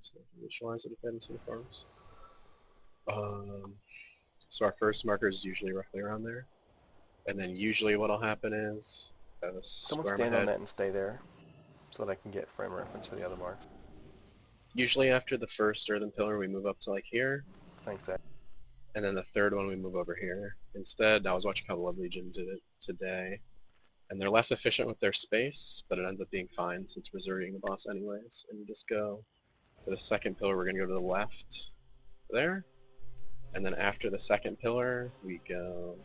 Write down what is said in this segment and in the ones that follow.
so I can visualize it a bit in some forms. So our first marker is usually roughly around there. And then usually what'll happen is I have a Someone square in my stand on head. that and stay there, so that I can get frame reference for the other marks. Usually after the first earthen pillar, we move up to like here. Thanks, Ed. And then the third one, we move over here. Instead, I was watching how Blood Legion did it today. And they're less efficient with their space, but it ends up being fine since we're zerging the boss anyways. And you just go for the second pillar, we're going to go to the left there. And then after the second pillar, we go...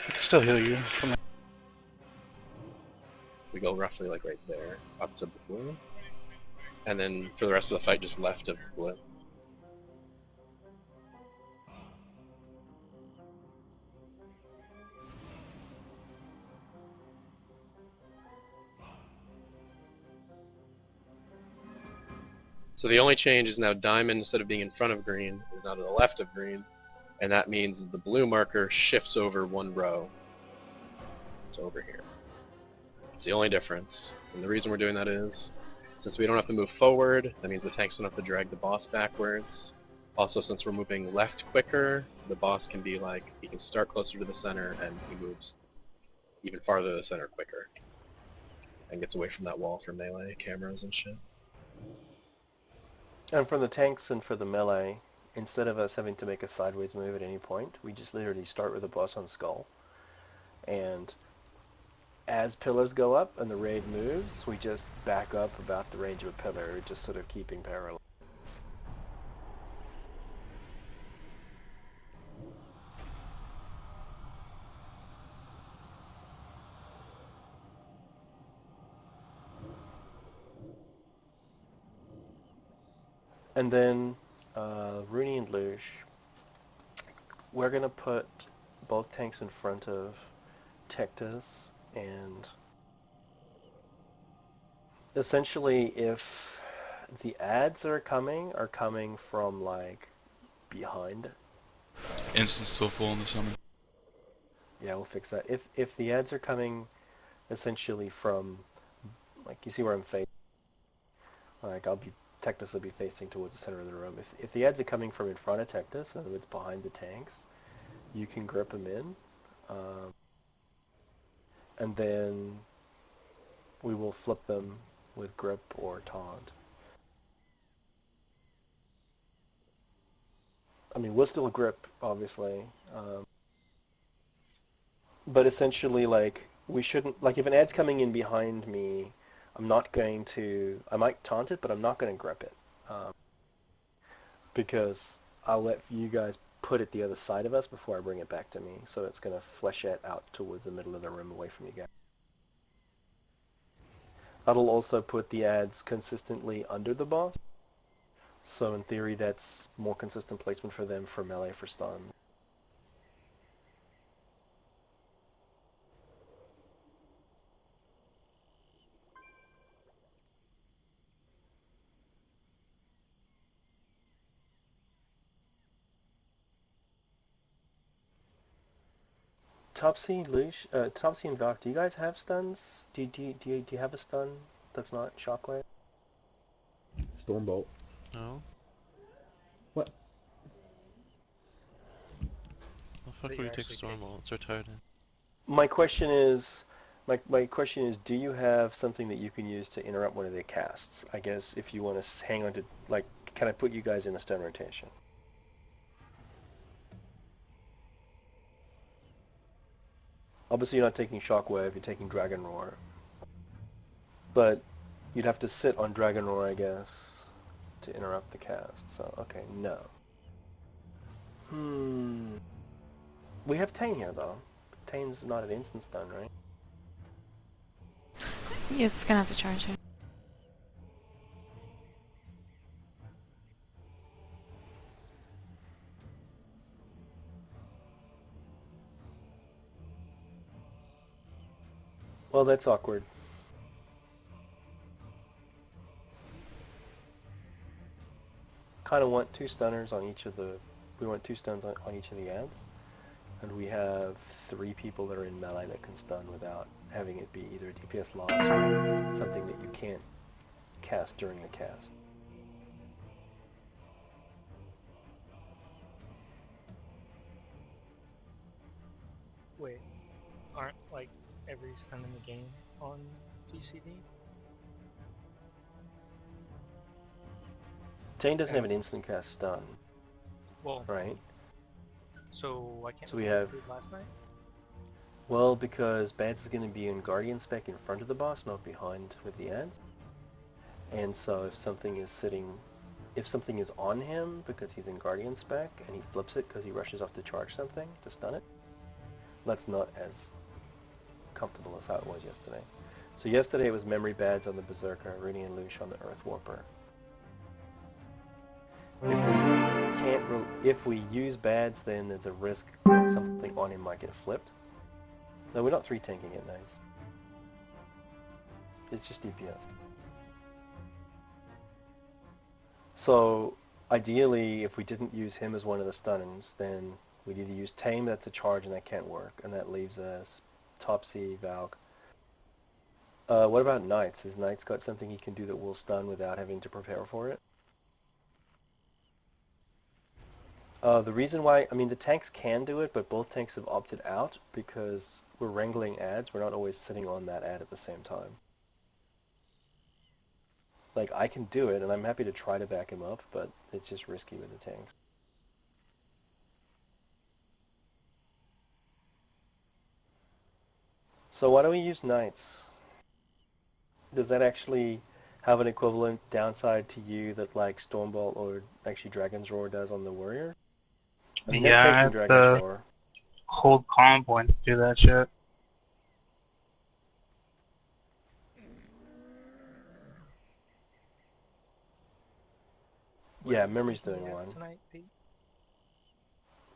I can still heal you from that. We go roughly like right there, up to blue. And then for the rest of the fight, just left of blue. So the only change is now diamond, instead of being in front of green, is now to the left of green. And that means the blue marker shifts over one row. It's over here. It's the only difference. And the reason we're doing that is, since we don't have to move forward, that means the tanks don't have to drag the boss backwards. Also, since we're moving left quicker, the boss can be like, he can start closer to the center and he moves even farther to the center quicker. And gets away from that wall for melee cameras and shit. And for the tanks and for the melee, instead of us having to make a sideways move at any point, we just literally start with the boss on skull. And as pillars go up and the raid moves, we just back up about the range of a pillar, just sort of keeping parallel. And then Rooney and Lush, we're going to put both tanks in front of Tectus, and essentially if the ads are coming from like behind. Instance still full in the summon. Yeah, we'll fix that. If the ads are coming essentially from, like, you see where I'm facing, like Tectus will be facing towards the center of the room. If the ads are coming from in front of Tectus, in other words behind the tanks, you can grip them in, and then we will flip them with grip or taunt. I mean, we'll still grip, obviously, but essentially, like, we shouldn't, like, if an ad's coming in behind me, I might taunt it, but I'm not going to grip it, because I'll let you guys put it the other side of us before I bring it back to me, so it's going to flesh it out towards the middle of the room away from you guys. That'll also put the ads consistently under the boss, so in theory that's more consistent placement for them for melee, for stun. Topsy, Leash, Topsy and Valk, do you guys have stuns? Do you have a stun that's not Shockwave? Stormbolt. No? What? The fuck would you take Stormbolt? It's our totem. My question is, my question is, do you have something that you can use to interrupt one of their casts? I guess if you want to hang on to, like, can I put you guys in a stun rotation? Obviously you're not taking Shockwave, you're taking Dragon Roar. But you'd have to sit on Dragon Roar, I guess, to interrupt the cast. So, okay, no. We have Tane here, though. Tane's not an instant stun, right? It's gonna have to charge it. Well, that's awkward. Kind of want two stunners on each of the... We want two stuns on each of the ads. And we have 3 people that are in melee that can stun without having it be either DPS loss or something that you can't cast during the cast. Wait, aren't like every stun in the game on GCD? Tane doesn't have an instant cast stun, Well, right? so why can't So we we have- include last night? Well, because Bads is going to be in Guardian spec in front of the boss, not behind with the ads. And so if something is on him because he's in Guardian spec and he flips it because he rushes off to charge something to stun it, that's not as comfortable as how it was yesterday. So yesterday it was Memory Bads on the Berserker, Rooney and Lush on the Earth Warper. If we use Bads, then there's a risk that something on him might get flipped. No, we're not 3-tanking at Knights. It's just DPS. So, ideally, if we didn't use him as one of the stunners, then we'd either use Tame, that's a charge, and that can't work, and that leaves us Topsy, Valk. What about Knights? Has Knights got something he can do that will stun without having to prepare for it? The reason why, I mean, the tanks can do it, but both tanks have opted out because we're wrangling ads. We're not always sitting on that ad at the same time. Like, I can do it, and I'm happy to try to back him up, but it's just risky with the tanks. So why don't we use Knights? Does that actually have an equivalent downside to you that, like, Stormbolt or actually Dragon's Roar does on the Warrior? I mean, they're Yeah, I taking have Dragon's to Roar. hold common points to do that shit. Yeah, Were you Memory's taking doing ads one. tonight, Pete?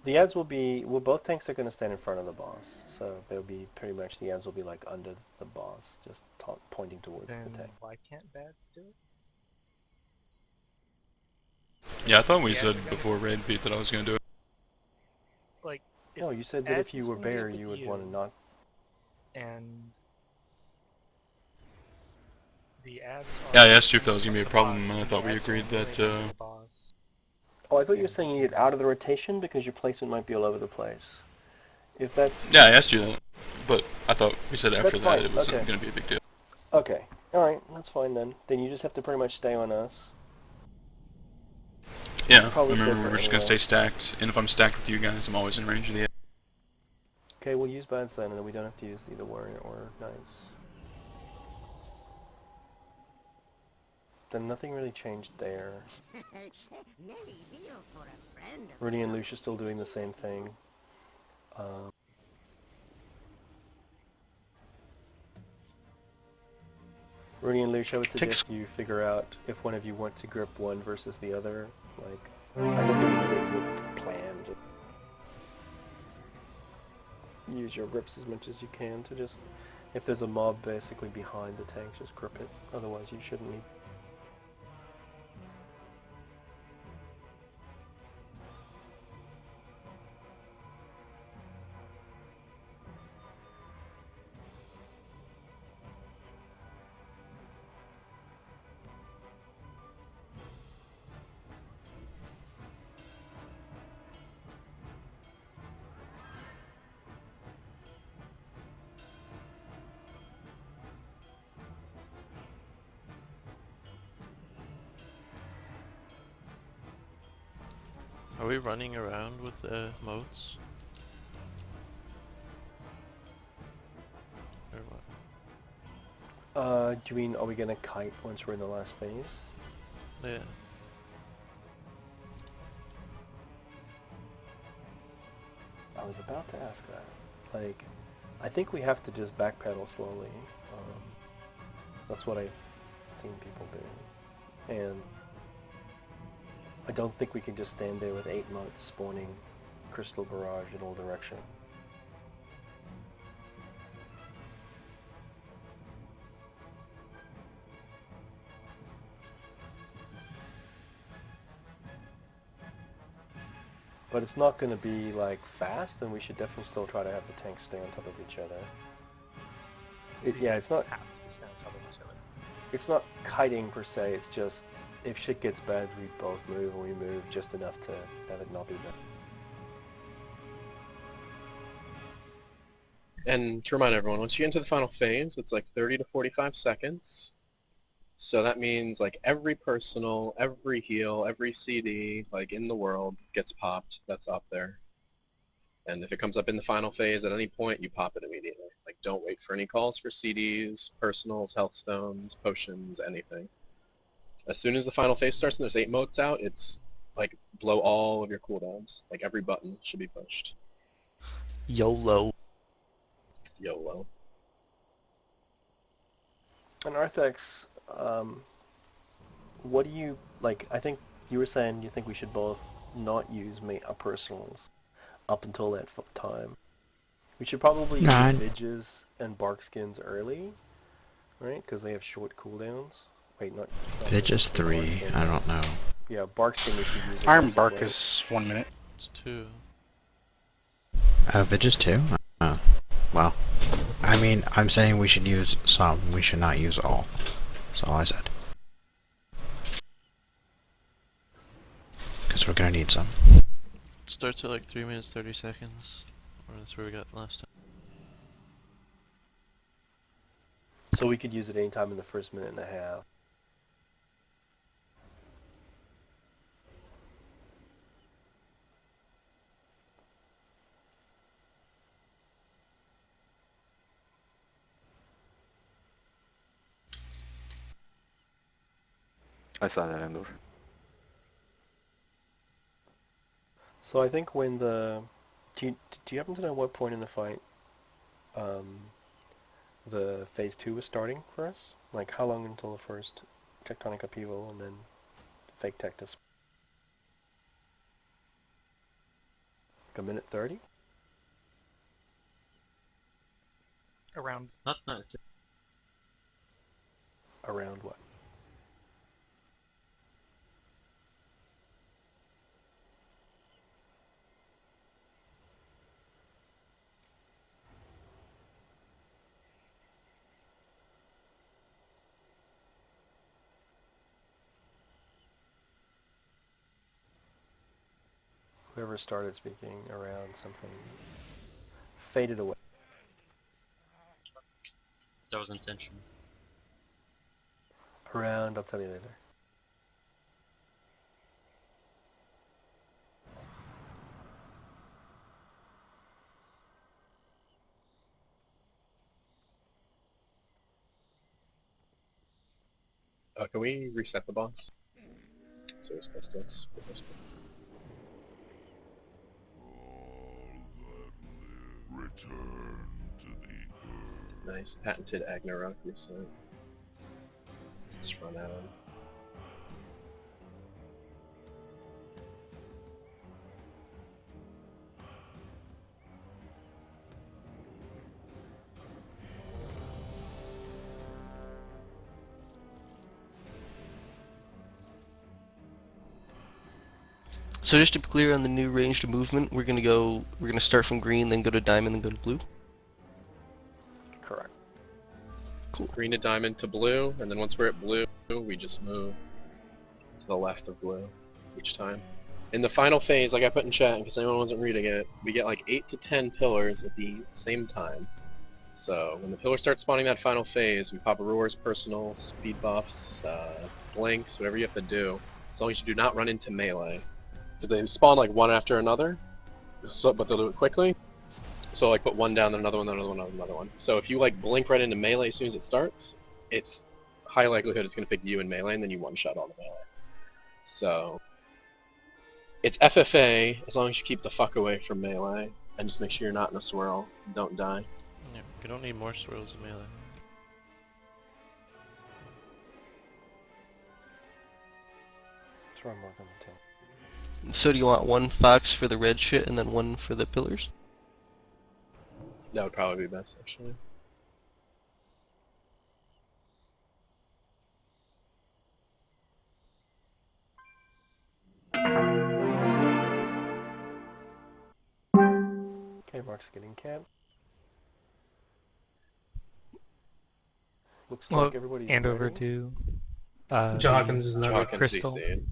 The ads will be, well, both tanks are going to stand in front of the boss, so they'll be pretty much, the ads will be like under the boss, just pointing towards Then the tank. why can't Bads do it? Yeah, I thought we Yeah, said they're gonna- before raid beat that I was gonna do it. Like, if No, you said that if ads you is were gonna be Bear, up with you would want to you, not. and the ads Yeah, I are asked you if that was gonna be a the problem, boss, and I the thought we ads are agreed only that, around the boss. Oh, I thought you were and saying you the need it team. out of the rotation because your placement might be all over the place. If that's... Yeah, I asked you that, but I thought we said after That's that fine, it wasn't okay. gonna be a big deal. Okay, alright, that's fine then. Then you just have to pretty much stay on us. Yeah, probably remember safer we're just gonna anyway. stay stacked, and if I'm stacked with you guys, I'm always in range of the. Okay, we'll use Bads then, and then we don't have to use either Warrior or Knights. Then nothing really changed there. Rooney and Lush are still doing the same thing. Rooney and Lush, I would suggest you figure out if one of you want to grip one versus the other. Like, I don't think you need a plan. Just use your grips as much as you can to just, if there's a mob basically behind the tank, just grip it. Otherwise, you shouldn't need. Are we running around with moats? Or what? Do you mean, are we gonna kite once we're in the last phase? Yeah. I was about to ask that. Like, I think we have to just backpedal slowly. That's what I've seen people do. And I don't think we can just stand there with 8 moats spawning crystal barrage in all directions. But it's not going to be like fast, and we should definitely still try to have the tanks stay on top of each other. Yeah, it's not. Have to stay on top of each other. It's not kiting per se. It's just if shit gets bad, we both move, and we move just enough to have it not be bad. And to remind everyone, once you get into the final phase, it's like 30 to 45 seconds. So that means like every personal, every heal, every CD like in the world gets popped that's up there. And if it comes up in the final phase at any point, you pop it immediately. Like don't wait for any calls for CDs, personals, health stones, potions, anything. As soon as the final phase starts and there's 8 motes out, it's like blow all of your cooldowns. Like every button should be pushed. YOLO. YOLO. And Arthex, what do you like? I think you were saying you think we should both not use personals up until that time. We should probably use Vidges and Barkskins early, right? Because they have short cooldowns. Wait, not Vidges 3. Barkskin. I don't know. Yeah, Barkskin we should use. Iron Bark aggressively. is 1 minute. It's 2. Oh, Vidges 2? Oh. Well, I mean, I'm saying we should use some. We should not use all. That's all I said. Because we're gonna need some. It starts at like 3 minutes 30 seconds. Or that's where we got last time. So we could use it anytime in the first minute and a half. I saw that, Endor. So I think when the do you happen to know what point in the fight the phase 2 was starting for us? Like how long until the first tectonic upheaval and then fake tectus? Like a minute 30? Around Not Around what? Whoever started speaking around something faded away. that was intentional. Around, I'll tell you later. Can we reset the boss? So it's supposed to us. Return to the earth. Nice patented Ragnarok reset. Just run out. So just to be clear on the new ranged movement, we're gonna start from green, then go to diamond, then go to blue. Correct. Cool. Green to diamond to blue, and then once we're at blue, we just move to the left of blue each time. In the final phase, like I put in chat, in case anyone wasn't reading it, we get like 8 to 10 pillars at the same time. So when the pillar starts spawning that final phase, we pop Auror's personal, speed buffs, blinks, whatever you have to do, as long as you do not run into melee. Because they spawn like one after another, but they'll do it quickly. So like put one down, then another one, then another one, another one. So if you like blink right into melee as soon as it starts, it's high likelihood it's going to pick you in melee, and then you one-shot all the melee. So it's FFA as long as you keep the fuck away from melee, and just make sure you're not in a swirl. Don't die. Yeah, you don't need more swirls in melee. Throw a mark on the tail. So do you want one fox for the red shit and then one for the pillars? That would probably be best, actually. Okay, Mark's getting camped. Looks well, like everybody's and over ready. to Jawkins is another crystal, CC'd.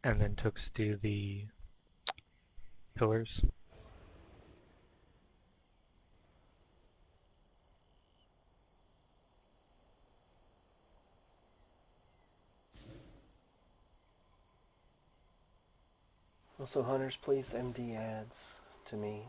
and then Tooks do the pillars. Also, hunters, please MD ads to me.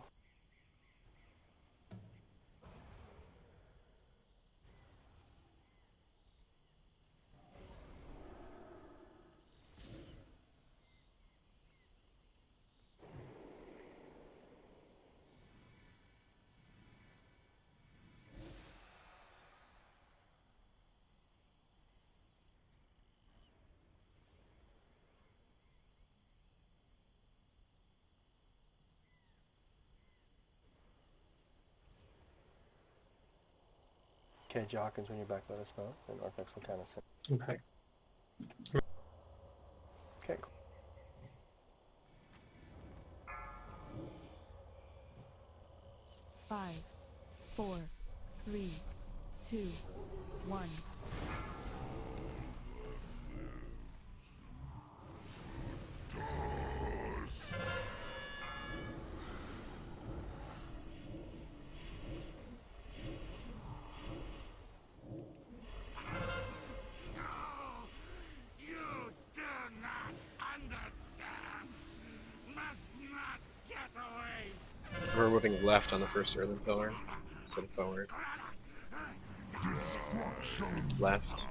Okay, Jawkins, when you're back, let us know, and Arthex will kind of say. Okay. Okay, cool. Five, 4, 3, 2, 1. We're moving left on the first early pillar instead of forward. Left.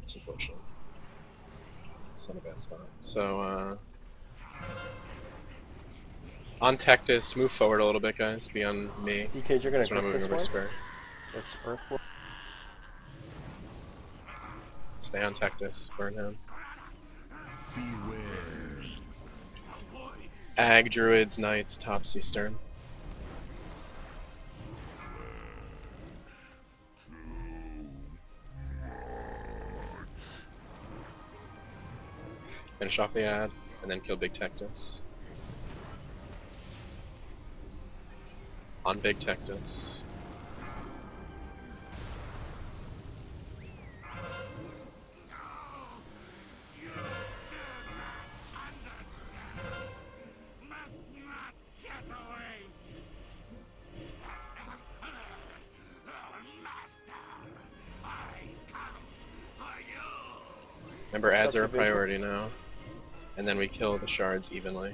It's unfortunate. It's not a bad spot. So, on Tectus, move forward a little bit, guys. Be on me. DK, you're gonna That's when I'm grip moving this over one? spur. This Earthworm? Stay on Tectus. Burn him. Ag, Druids, Knights, Topsy, Stern. Finish off the ad, and then kill Big Tectus. On Big Tectus. Remember, ads are a priority now. And then we kill the shards evenly.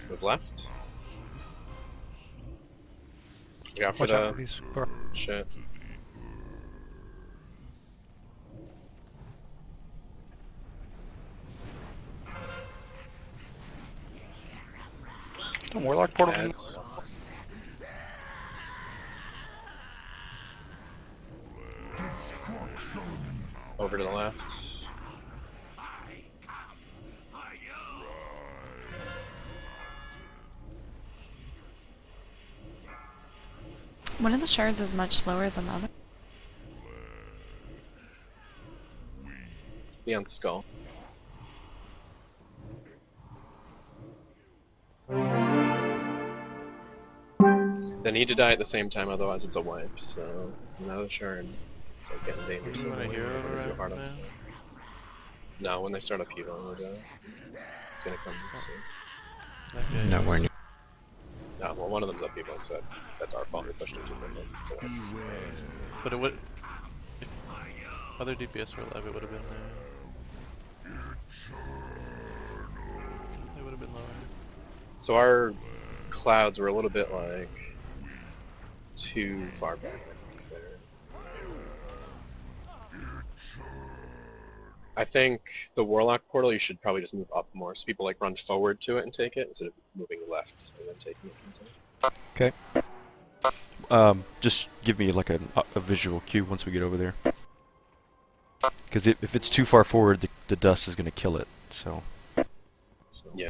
Move left. Look out for Watch out for the these. shit. Warlock portal. Ads. Over to the left. One of the shards is much slower than the other. Be on Skull. They need to die at the same time, otherwise it's a wipe. So another shard. It's like getting dangerous. You want a hero right now? No, when they start upheaval, it's gonna come soon. Okay. Nowhere near. Well, one of them's upheaval, so that's our fault. We pushed him too quickly. So But it would. If other DPS were alive, it would have been It would have been lower. So our clouds were a little bit like too far back there. I think the Warlock portal you should probably just move up more, so people like run forward to it and take it instead of moving left and then taking it. Okay. Just give me like a visual cue once we get over there. Because if it's too far forward, the dust is going to kill it. So. Yeah.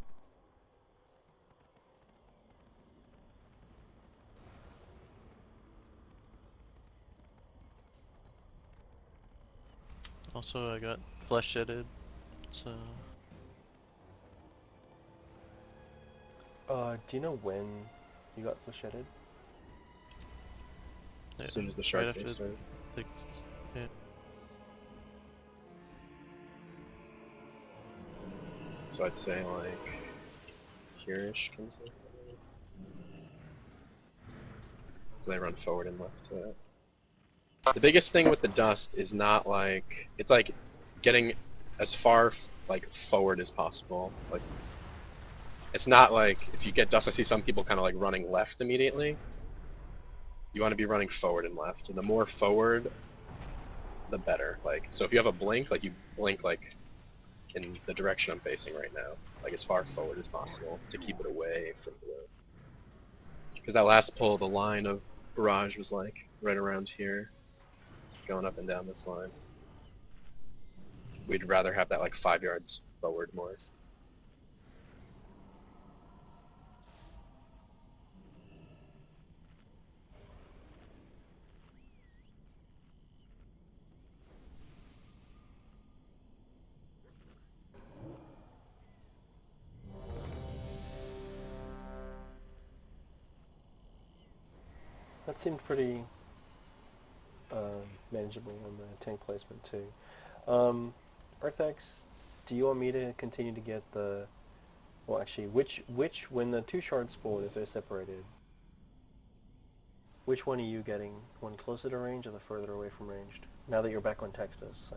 Also, I got flesh shedded, so. Do you know when you got flecheted? as soon as the shard right phase after started. the, yeah. So I'd say like here-ish comes in. So they run forward and left to it. The biggest thing with the dust is not like it's like getting as far like forward as possible. Like it's not like if you get dust, I see some people kind of like running left immediately. You want to be running forward and left, and the more forward, the better. Like so, if you have a blink, like you blink like in the direction I'm facing right now, like as far forward as possible to keep it away from blue. Because that last pull, the line of barrage was like right around here. Going up and down this line. We'd rather have that like 5 yards forward more. That seemed pretty manageable on the tank placement too. Arthax, do you want me to continue to get the... Well, actually, which when the two shards spawn, if they're separated, which one are you getting? One closer to range or the further away from ranged? Now that you're back on Texas.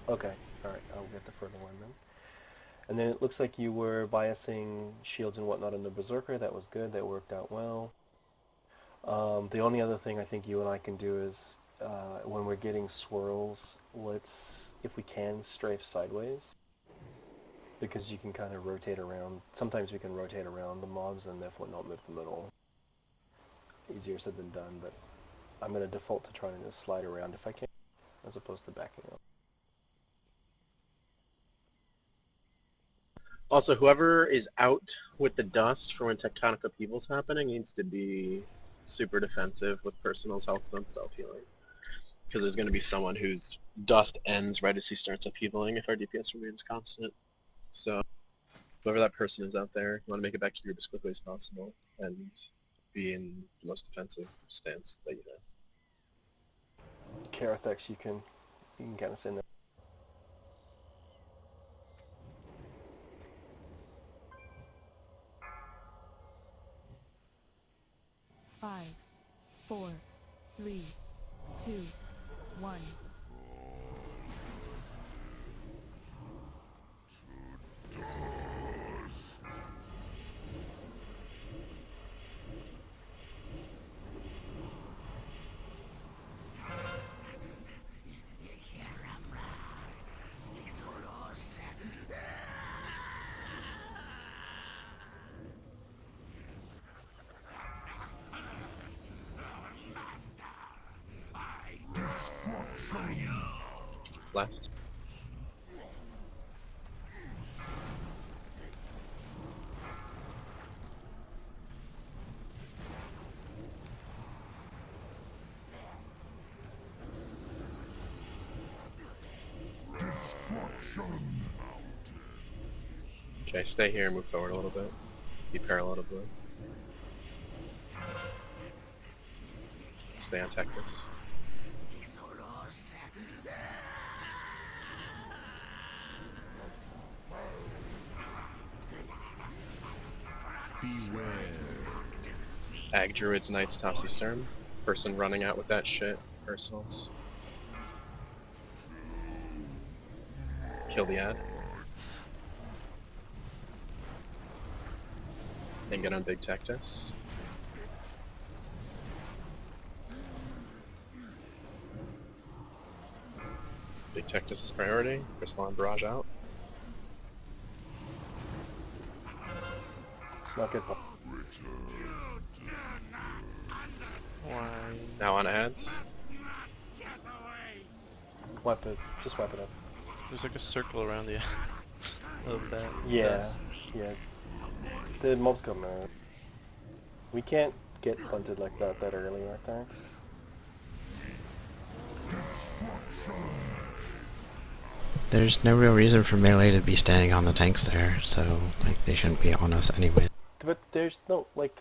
Okay, alright, I'll get the further one then. And then it looks like you were biasing shields and whatnot in the Berserker. That was good, that worked out well. The only other thing I think you and I can do is, when we're getting swirls, let's, if we can, strafe sideways. Because you can kind of rotate around. Sometimes we can rotate around the mobs and therefore not move them at all. Easier said than done, but I'm going to default to trying to just slide around if I can, as opposed to backing up. Also, whoever is out with the dust for when tectonic upheaval's happening needs to be super defensive with personal's health stone self-healing. Because there's going to be someone whose dust ends right as he starts upheavaling if our DPS remains constant. So, whoever that person is out there, you want to make it back to your group as quickly as possible and be in the most defensive stance that you have. Karathex, you can kind of send that. 5, 4, 3, 2, 1. Left. Okay, stay here and move forward a little bit. Be parallel to blue. Stay on Tectus. Ag Druids, Knights, Topsy Stern. Person running out with that shit. Personals. Kill the ad. Then get on Big Tectus. Big Tectus is priority. Crystalline Barrage out. It's not good. Now on ads. Wipe it. Just wipe it up. There's like a circle around the of that. Yeah, yeah. The mobs come out. We can't get punted like that early, right? Thanks. There's no real reason for melee to be standing on the tanks there, so like they shouldn't be on us anyway. But there's no, like,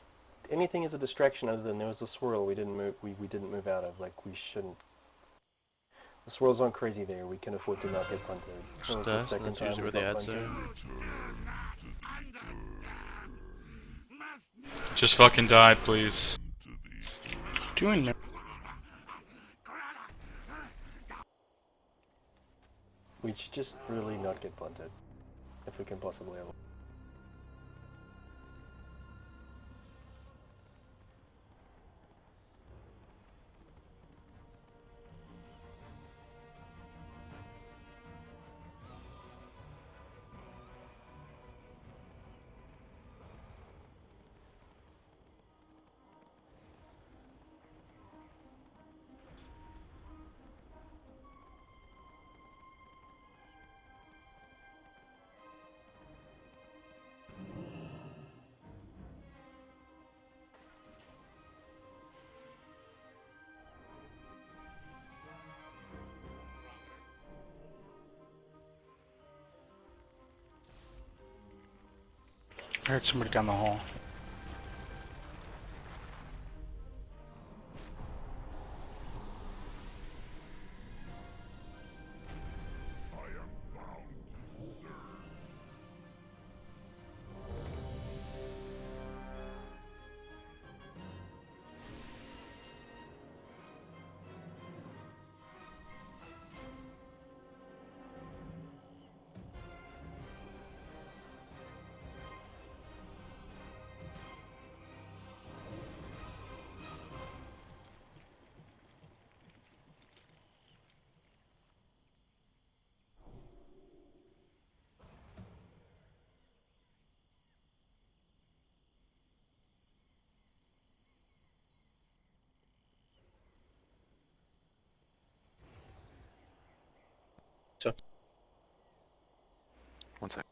anything is a distraction other than there was a swirl we didn't move. We didn't move out of. Like we shouldn't. The swirls aren't crazy there. We can afford to not get punted. That was the Dust, and second that's time usually we where the got ads punted. are. Just fucking die, please. Doing no. We should just really not get punted, if we can possibly avoid. I heard somebody down the hall. One sec.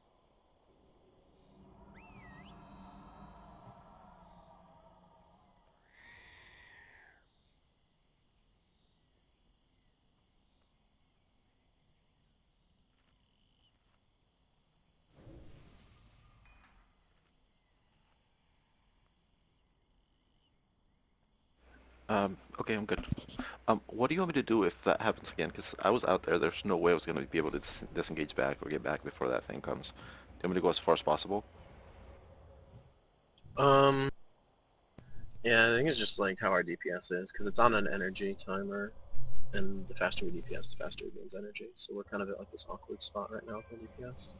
Okay, I'm good. What do you want me to do if that happens again? Because I was out there. There's no way I was going to be able to disengage back or get back before that thing comes. Do you want me to go as far as possible? Yeah, I think it's just like how our DPS is, because it's on an energy timer, and the faster we DPS, the faster we gains energy. So we're kind of at like this awkward spot right now for DPS.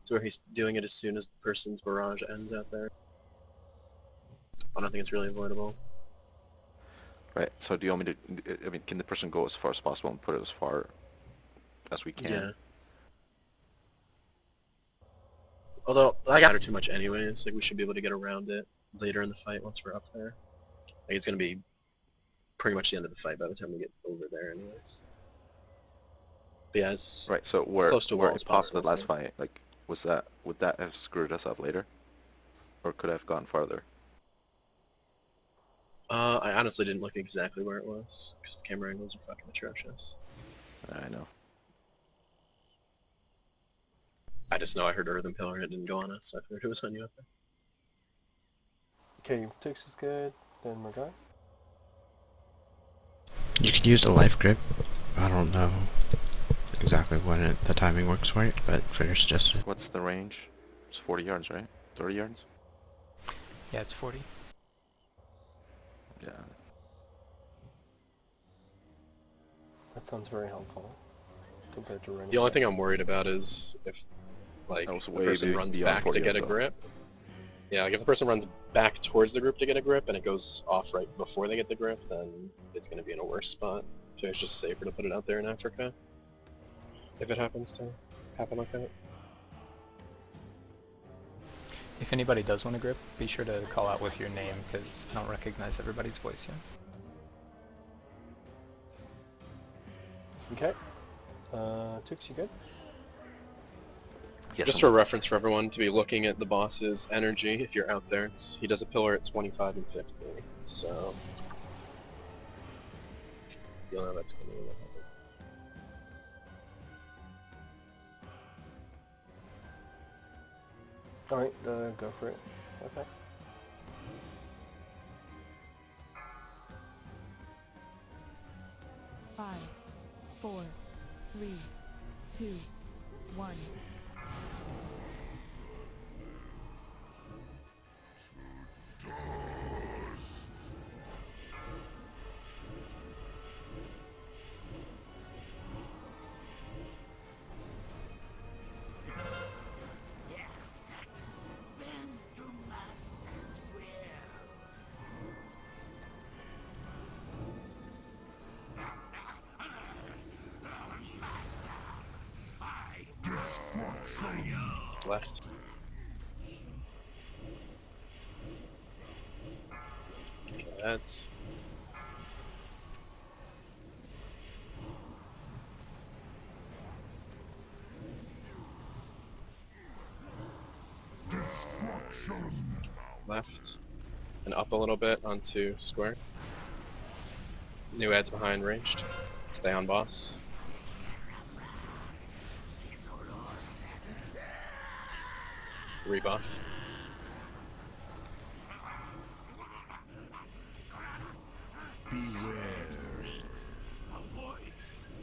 It's where he's doing it as soon as the person's barrage ends out there. I don't think it's really avoidable. Right. So do you want me to? I mean, can the person go as far as possible and put it as far as we can? Yeah. Although I got her too much anyways. Like we should be able to get around it later in the fight once we're up there. Like it's gonna be pretty much the end of the fight by the time we get over there, anyways. But yeah, it's Right. So as close to a where wall it as popped the possible. last So. fight, like, would that have screwed us up later, or could I have gone farther? I honestly didn't look exactly where it was because the camera angles are fucking atrocious. I know. I just know I heard Earthen Pillar and it didn't go on us, so I figured it was on you up there. Okay, Tix is good. Then we're good. You could use a life grip. I don't know exactly when the timing works for it, but Trader suggested. What's the range? It's 40 yards, right? 30 yards? Yeah, it's 40. Yeah. That sounds very helpful compared to running. The only thing I'm worried about is if, like, the person runs back to get a grip. Yeah, like if the person runs back towards the group to get a grip and it goes off right before they get the grip, then it's going to be in a worse spot. So it's just safer to put it out there in Africa. If it happens to happen like that. If anybody does want to grip, be sure to call out with your name, because I don't recognize everybody's voice yet. Okay. Tix, you good? Yes, Just for reference for everyone to be looking at the boss's energy, if you're out there, he does a pillar at 25 and 50, so you'll know that's going to be what happens. Alright, go for it. Okay. 5, 4, 3, 2, 1. Left. Okay, that's left and up a little bit onto square. New ads behind ranged. Stay on boss. Rebuff.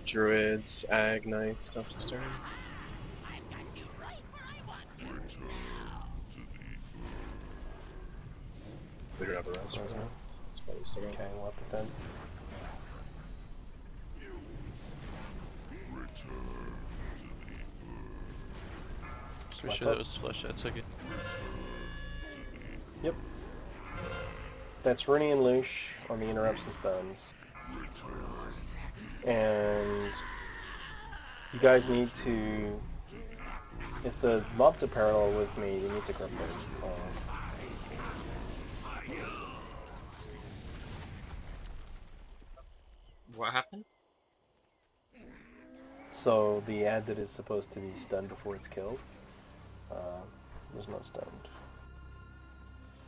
Druids, Ag Knights, stuff to start. We don't have a rest right now. That's why we still got. Okay, we'll up it then. Pretty sure that was flush that second. Yep. That's Rooney and Loosh on the interrupts and stuns. And you guys need to, if the mobs are parallel with me, you need to grip them. What happened? So the ad that is supposed to be stunned before it's killed was not stunned.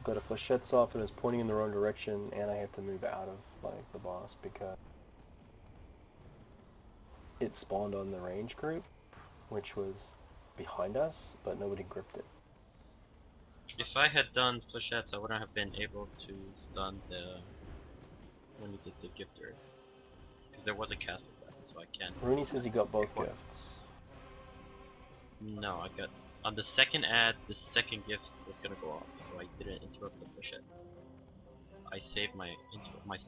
Got a flechettes off and it was pointing in the wrong direction, and I had to move out of like the boss because it spawned on the range group, which was behind us, but nobody gripped it. If I had done flechettes, I wouldn't have been able to stun the when you did the gifter, because there was a cast of that, so I can't. Rooney says he got both gifts. No, I got on the second ad. The second gift was gonna go off, so I didn't interrupt the flechette. I saved my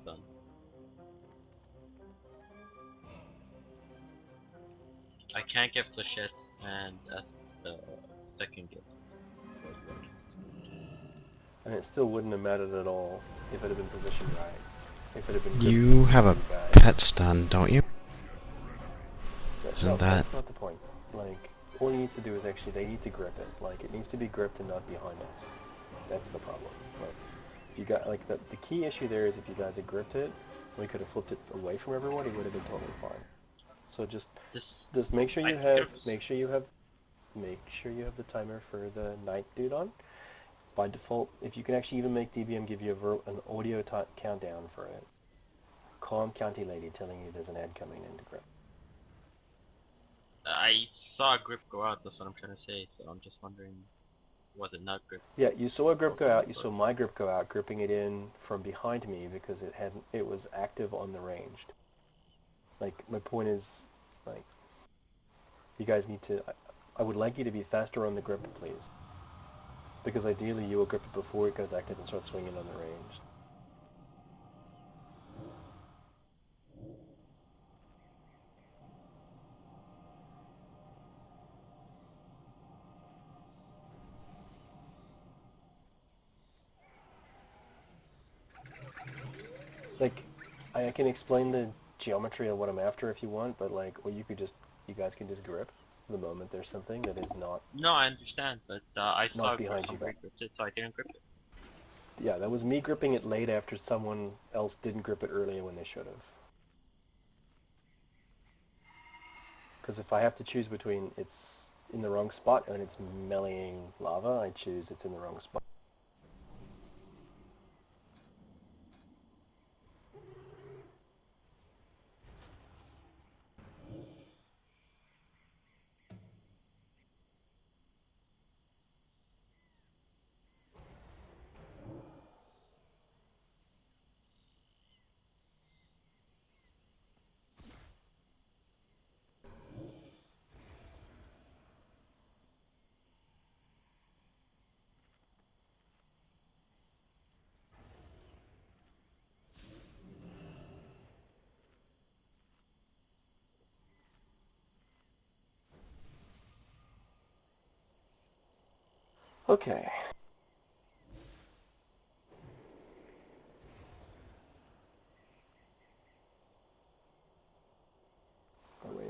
stun. I can't get flechettes, and that's the second gift. So And it still wouldn't have mattered at all if it had been positioned right. If it had been You have a guys. pet stun, don't you? Isn't that... That's not the point. Like, all he needs to do is actually, they need to grip it. Like, it needs to be gripped and not behind us. That's the problem. Like, if you got, like, the key issue there is if you guys had gripped it, we could have flipped it away from everyone, it would have been totally fine. So just make sure you have, make sure you have the timer for the night dude on. By default, if you can actually even make DBM give you an audio countdown for it. Calm county lady telling you there's an ad coming in to grip. I saw a grip go out. That's what I'm trying to say. So I'm just wondering, was it not grip? Yeah, you saw a grip go out. You saw my grip go out, gripping it in from behind me because it was active on the ranged. Like, my point is, like, you guys need to. I would like you to be faster on the grip, please. Because ideally you will grip it before it goes active and start swinging on the range. Like, I can explain the geometry of what I'm after if you want, but like, or you guys can just grip the moment there's something that is not. No, I understand, but I saw behind you, somebody gripped it, so I didn't grip it. Yeah, that was me gripping it late after someone else didn't grip it earlier when they should have. Because if I have to choose between it's in the wrong spot and it's meleeing lava, I choose it's in the wrong spot. Okay.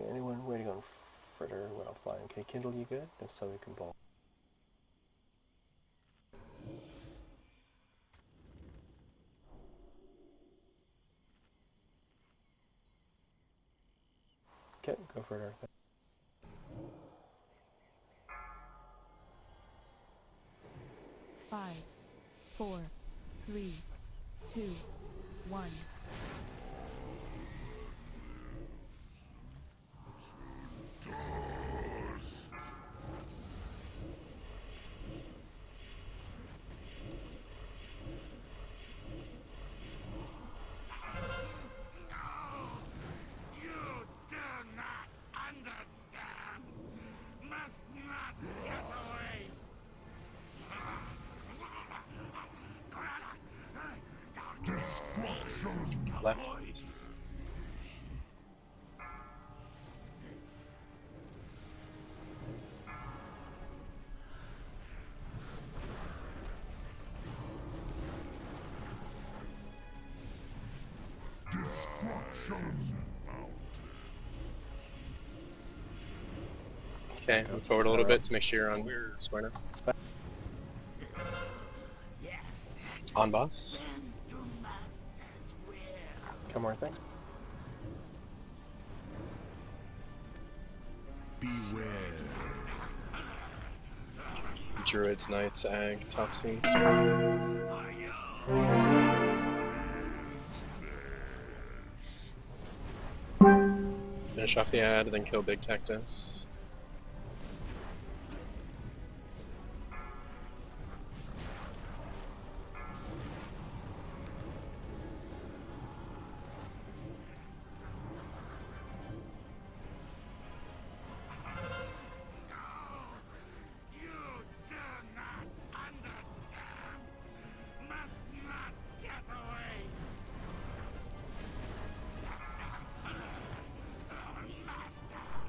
Anyone waiting on Fritter when I'm flying? Okay, Kindle, you good? If so, we can ball. Okay, go Fritter. 5, 4, 3, 2, 1. Left. Okay, move forward a little bit to make sure you're on square now. On boss. Come on, thanks. Beware. Druids, Knights, Ag, Toxins. Finish off the ad, then kill Big Tactus.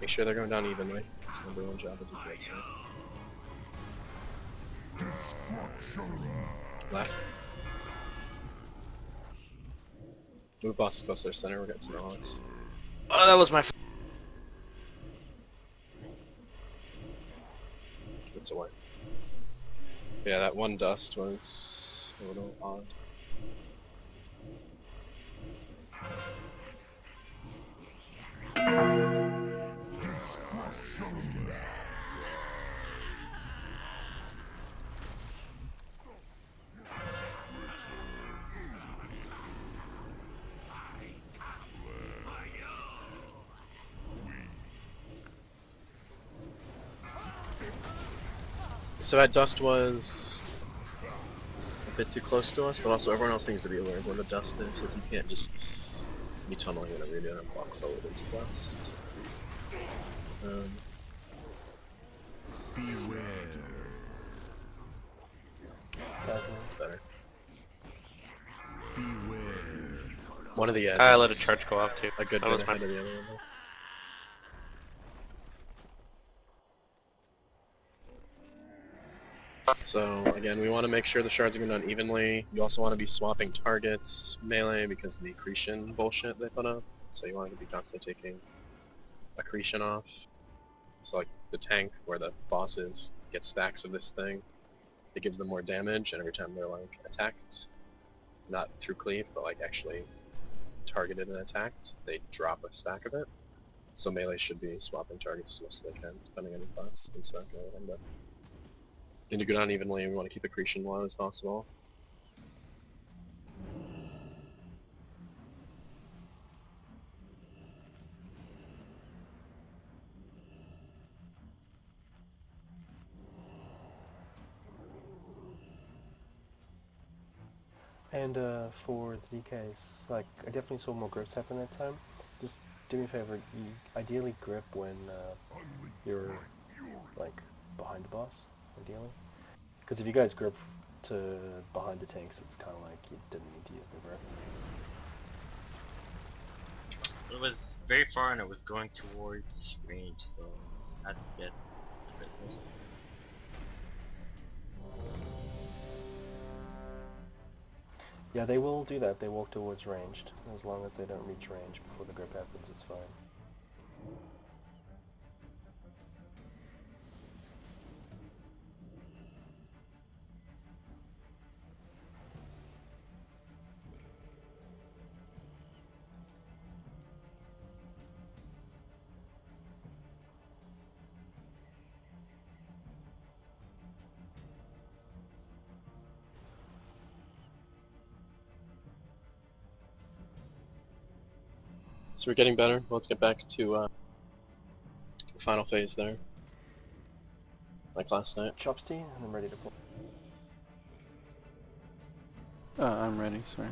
Make sure they're going down evenly. That's number one job of defense. Left. Move bosses close to their center. We're getting some relics. Oh, that was my. Gets away. Yeah, that one dust was a little odd. So that dust was a bit too close to us, but also everyone else needs to be aware of where the dust is. If you can't just be tunneling whenever you're doing and walk forward into dust. Beware. That's better. Beware. One of the edges. I let a charge go off too. A good That bit was my ahead of the other one. Though. So again, we want to make sure the shards are going down evenly. You also want to be swapping targets melee because of the accretion bullshit they put up. So you want to be constantly taking accretion off. So like the tank where the bosses get stacks of this thing, it gives them more damage, and every time they're like attacked, not through cleave, but like actually targeted and attacked, they drop a stack of it. So melee should be swapping targets as much as they can, depending on your class, and so go end up. Need to go down evenly, we want to keep accretion low as possible. And for the DKs, like, I definitely saw more grips happen that time. Just do me a favor, you ideally grip when you're, like, behind the boss, ideally. Because if you guys grip to behind the tanks, it's kind of like you didn't need to use the grip. It was very far and it was going towards range, so I had to get a bit closer. Yeah, they will do that. They walk towards ranged. As long as they don't reach range before the grip happens, it's fine. So we're getting better. Let's get back to the final phase there. Like last night. Chopsty, and I'm ready to pull. I'm ready, sorry.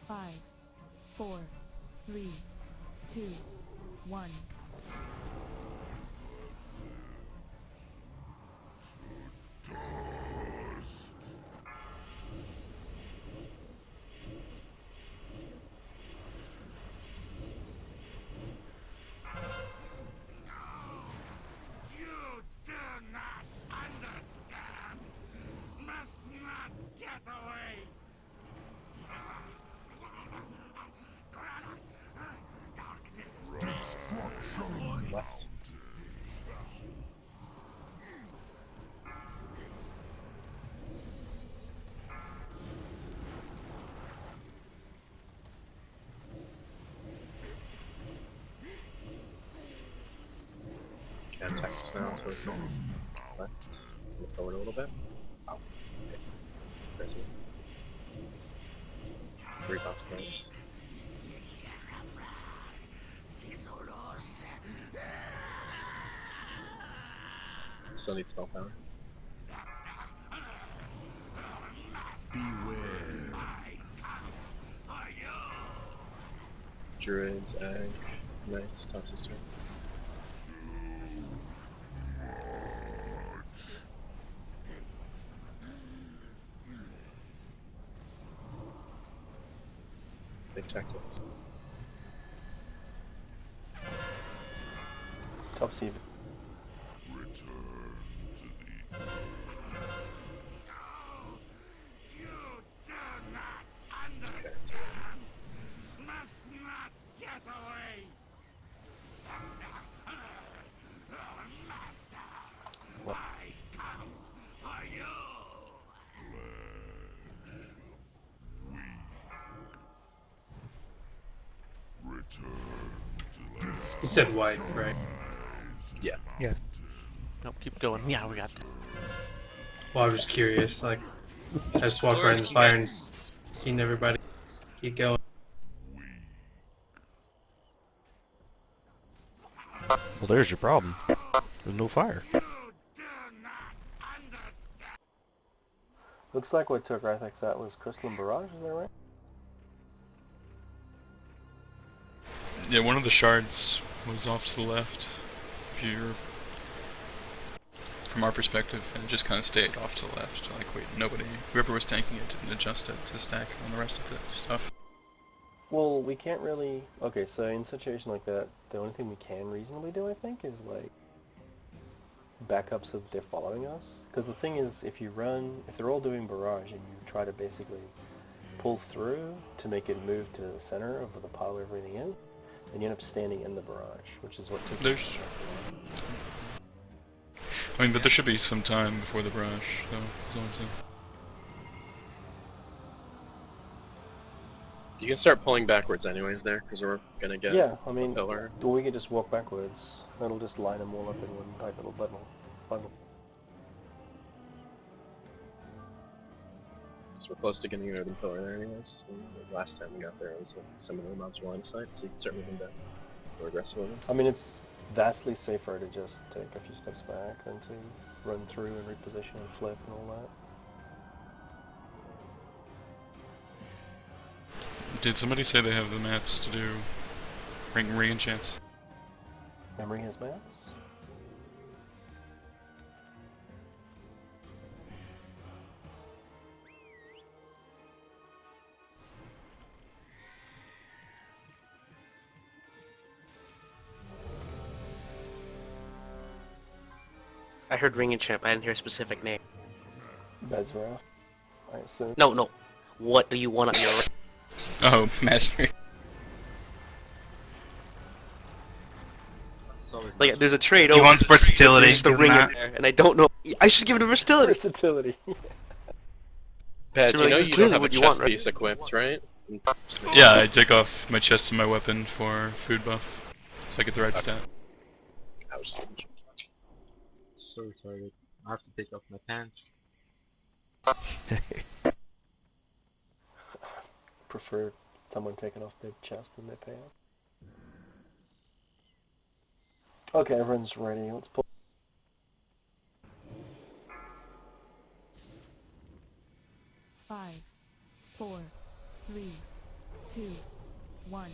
Five, 4, 3, 2, 1. Left. Can't attack us now until it's normal. Left. Move forward a little bit. Oh. Okay. There's me. Rebuff place. Still need spell power. Druid's egg. Nice. Tops turn. Big tactics. Topsy. Okay, that's fine. You said white, right? Yeah. Yeah. Nope, keep going. Yeah, we got that. Well, I was just curious. Like, I just walked right in the fire and seen everybody. Keep going. Well, there's your problem. There's no fire. Looks like what took Rythex out was Crystalline Barrage, is that right? Yeah, one of the shards was off to the left. If you're from our perspective, and it just kind of stayed off to the left. Like, wait, nobody, whoever was tanking it didn't adjust it to stack on the rest of the stuff. Well, we can't really... Okay, so in a situation like that, the only thing we can reasonably do, I think, is, like, back up so that they're following us. Because the thing is, if you run... If they're all doing Barrage and you try to basically pull through to make it move to the center of the pile where everything is, then you end up standing in the Barrage, which is what took There's... I mean, but there should be some time before the barrage, though, is all I'm saying. You can start pulling backwards anyways there, because we're gonna get Yeah, I mean, a pillar. we could just walk backwards. That'll just line them all up in one tight little bundle. So we're close to getting an urban pillar there anyways. And last time we got there, it was some of the mobs were line of sight, so you can certainly move that more aggressively. I mean, it's vastly safer to just take a few steps back than to run through and reposition and flip and all that. Did somebody say they have the mats to do re-enchants? Memory has mats? I heard ring and champ. I didn't hear a specific name. Bezra, I assume. No, no. What do you want on your ring? Oh, master. Like, there's a trade. He wants versatility. There's just a Give him ring in that. there, and I don't know. I should give him versatility. Versatility. Pez, So, you like, know this is you don't clearly have a what you chest want, right? piece equipped, right? Yeah, I take off my chest and my weapon for food buff, so I get the right stat. So retarded. I have to take off my pants. Prefer someone taking off their chest than their pants. Okay, everyone's ready. Let's pull. Five, 4, 3, 2, 1.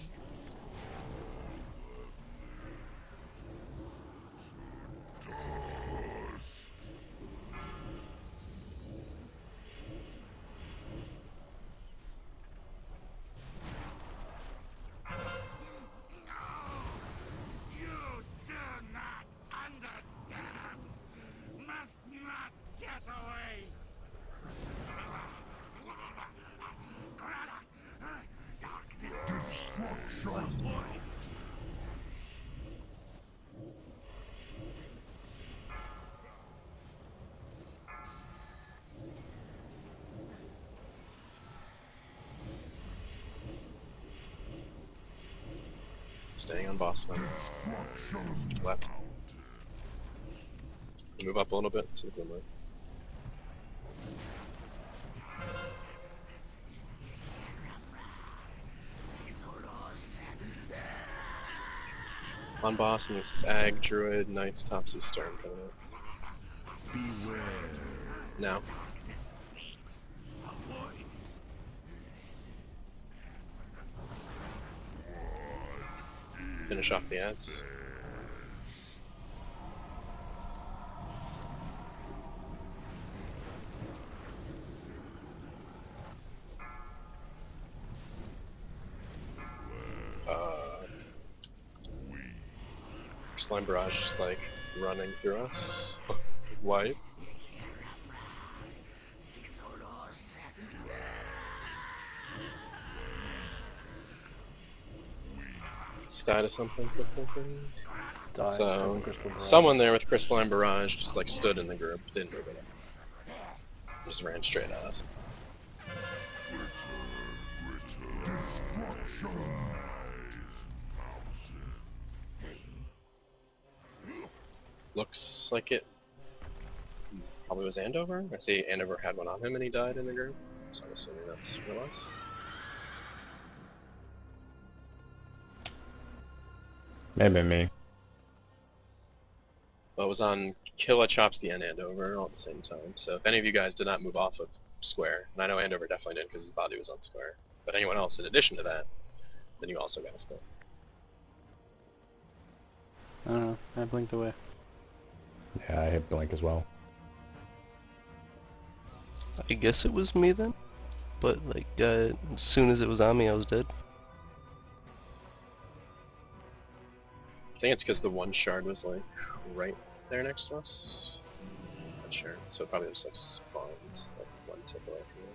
Staying on boss lane. Left. Move up a little bit to the glimmer. On boss, and this is Ag, Druid, Knights, Topsy, Stern coming up. Beware. Now. Finish off the ads. Slime Barrage just like running through us. Wipe. Die to something quickly, please. So, someone there with Crystalline Barrage just like stood in the group, didn't move it up. Just ran straight at us. Looks like it probably was Andover. I see Andover had one on him and he died in the group, so I'm assuming that's what it was. Maybe me. Well, it was on Killa, Chopsy, and Andover all at the same time. So if any of you guys did not move off of square, and I know Andover definitely didn't because his body was on square, but anyone else in addition to that, then you also got a skull. I don't know. I blinked away. Yeah, I hit blink as well. I guess it was me then, but like as soon as it was on me, I was dead. I think it's because the one shard was like right there next to us. Not sure. So it probably just like spawned like one tick away from you.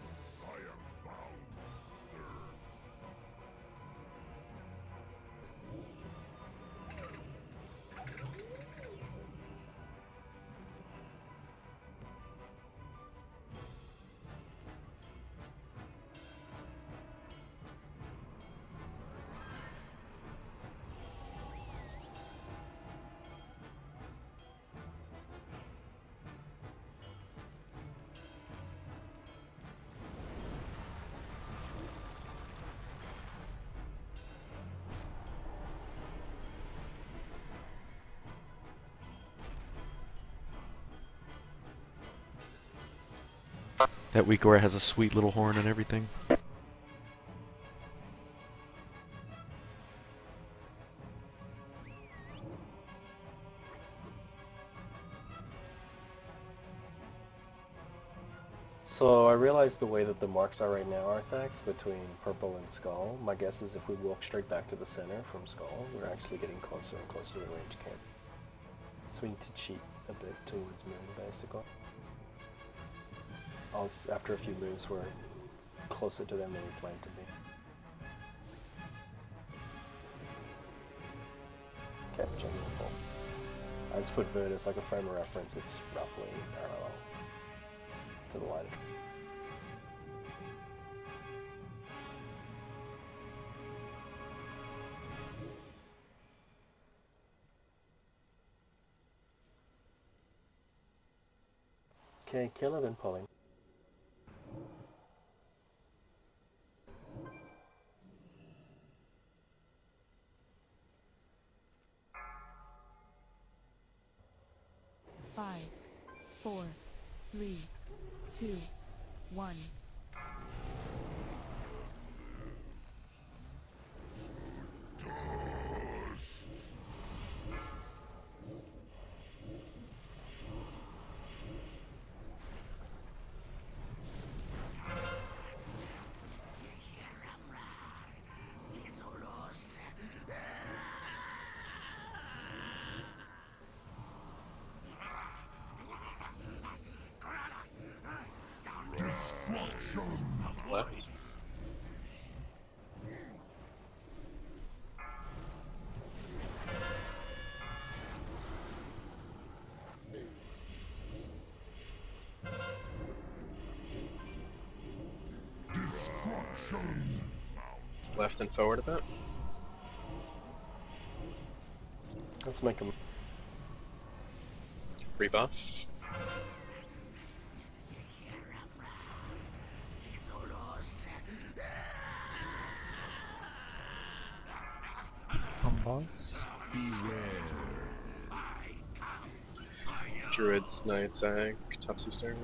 That Weakora has a sweet little horn and everything. So I realized the way that the marks are right now, Arthax, between purple and skull. My guess is if we walk straight back to the center from skull, we're actually getting closer and closer to the range camp. So we need to cheat. a bit towards moon, basically. After a few moves, we're closer to them than we plan to be. Okay, checking the full. I just put moon as like a frame of reference. It's roughly parallel to the light. Okay, killer then pulling. Five, 4, 3, 2, 1. Left. Left and forward a bit. Let's make them Rebuff. Druids, Knights, Ag, Topsy Stern.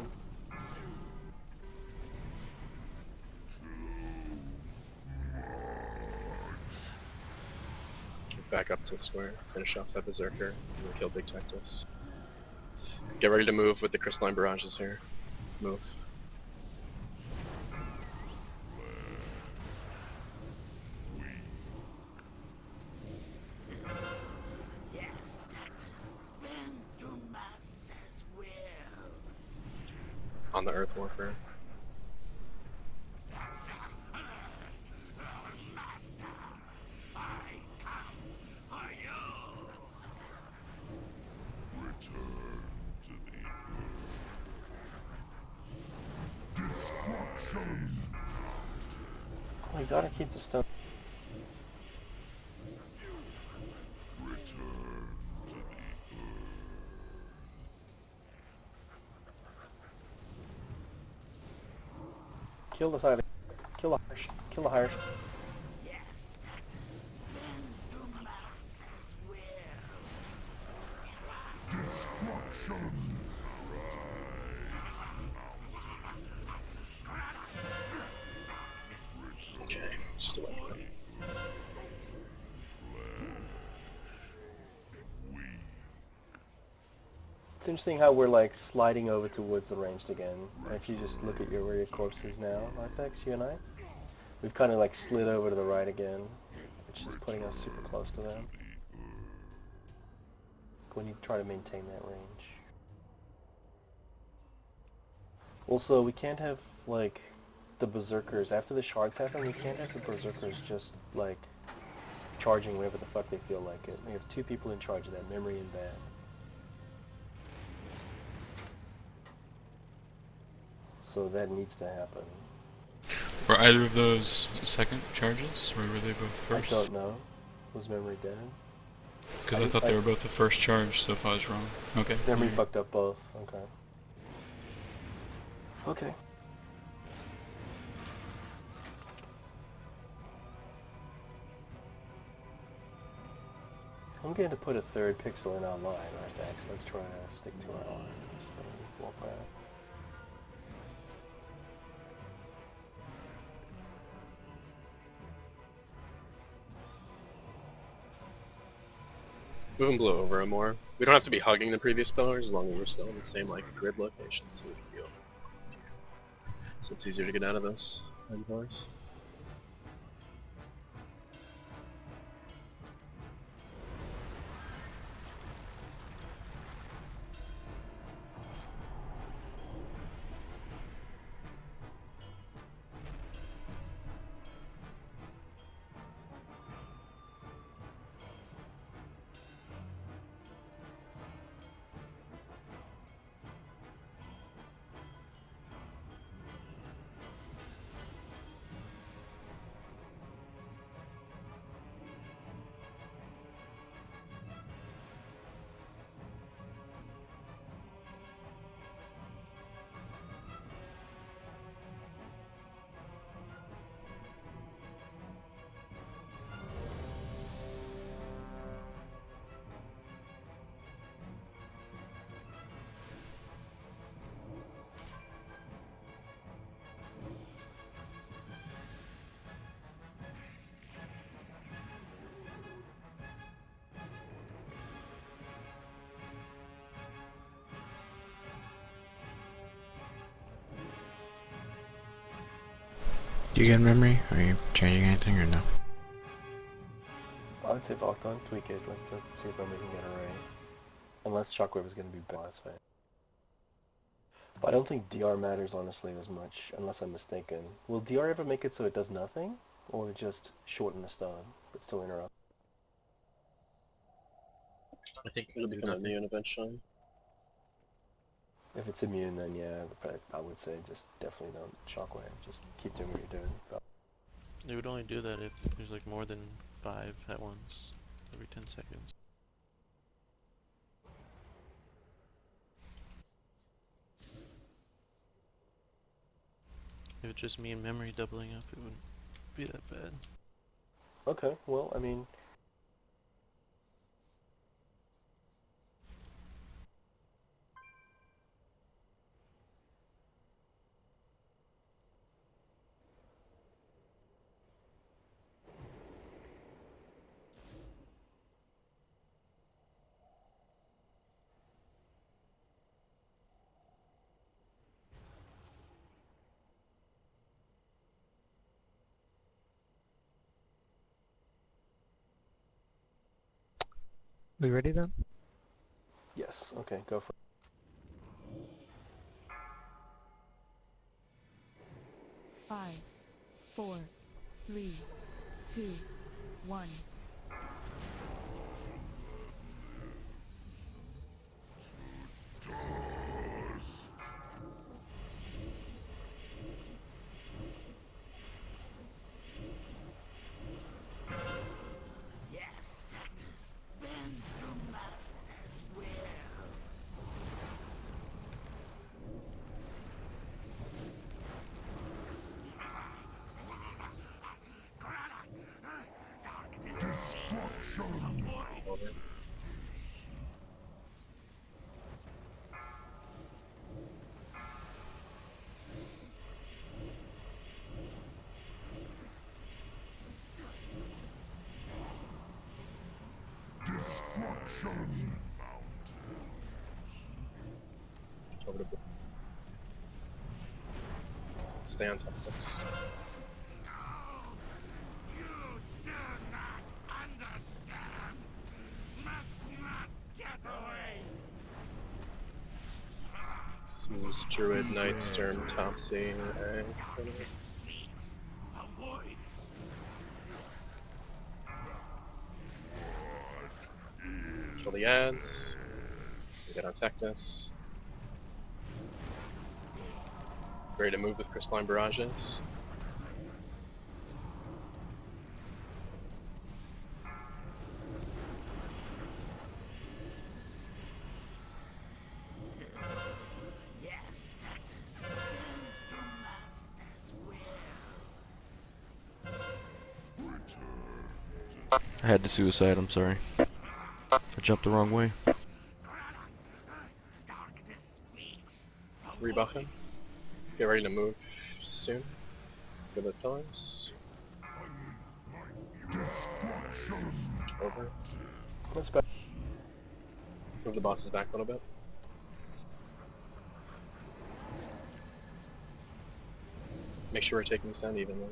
Get back up to the square, finish off that Berserker, and we'll kill Big Tectus. Get ready to move with the Crystalline Barrages here. Move. On the Earth Warper. Oh, you gotta keep the stuff. Kill the side. Kill the Hirsch. Kill the Hirsch. Okay, just away from him. It's interesting how we're like sliding over towards the ranged again. And if you just look at where your corpse is now, Arthex, you and I, we've kind of like slid over to the right again, which is putting us super close to them. When you try to maintain that range. Also, we can't have like the Berserkers, after the shards happen, we can't have the Berserkers just like charging wherever the fuck they feel like it. We have two people in charge of that, Memory and Bad. So that needs to happen. Were either of those second charges, or were they both first? I don't know. Was Memory dead? Because I thought they were both the first charge, so if I was wrong. Okay. Memory fucked up both. Okay. Okay. I'm going to put a third pixel in our line, Arthex. Let's try to stick to our line. Walk by it. Move and blow over him more. We don't have to be hugging the previous pillars as long as we're still in the same like grid location, so we can be over. So it's easier to get out of those pillars. you get memory? Are you changing anything or no? I would say Volcton, tweak it. Let's see if we can get an array. Unless Shockwave is going to be boss fight. But I don't think DR matters honestly as much, unless I'm mistaken. Will DR ever make it so it does nothing? Or just shorten the stun, but still interrupt? I think It'll become immune eventually. If it's immune, then yeah, but I would say just definitely don't Shockwave. Just keep doing what you're doing. But They would only do that if there's like more than 5 at once, every 10 seconds. If it's just me and memory doubling up, it wouldn't be that bad. okay, well, I mean, We ready then? yes, okay, go for it. 5, 4, 3, 2, 1. Over to stay on top of this. This is Druid, Knight, Sturm, Topsy, kill the ads. We get on Tectus. Ready to move with Crystalline Barrages. I had to suicide, I'm sorry. I jumped the wrong way. Rebuff him. Get ready to move soon. For the pillars. Over. Let's back. Move the bosses back a little bit. Make sure we're taking this down evenly.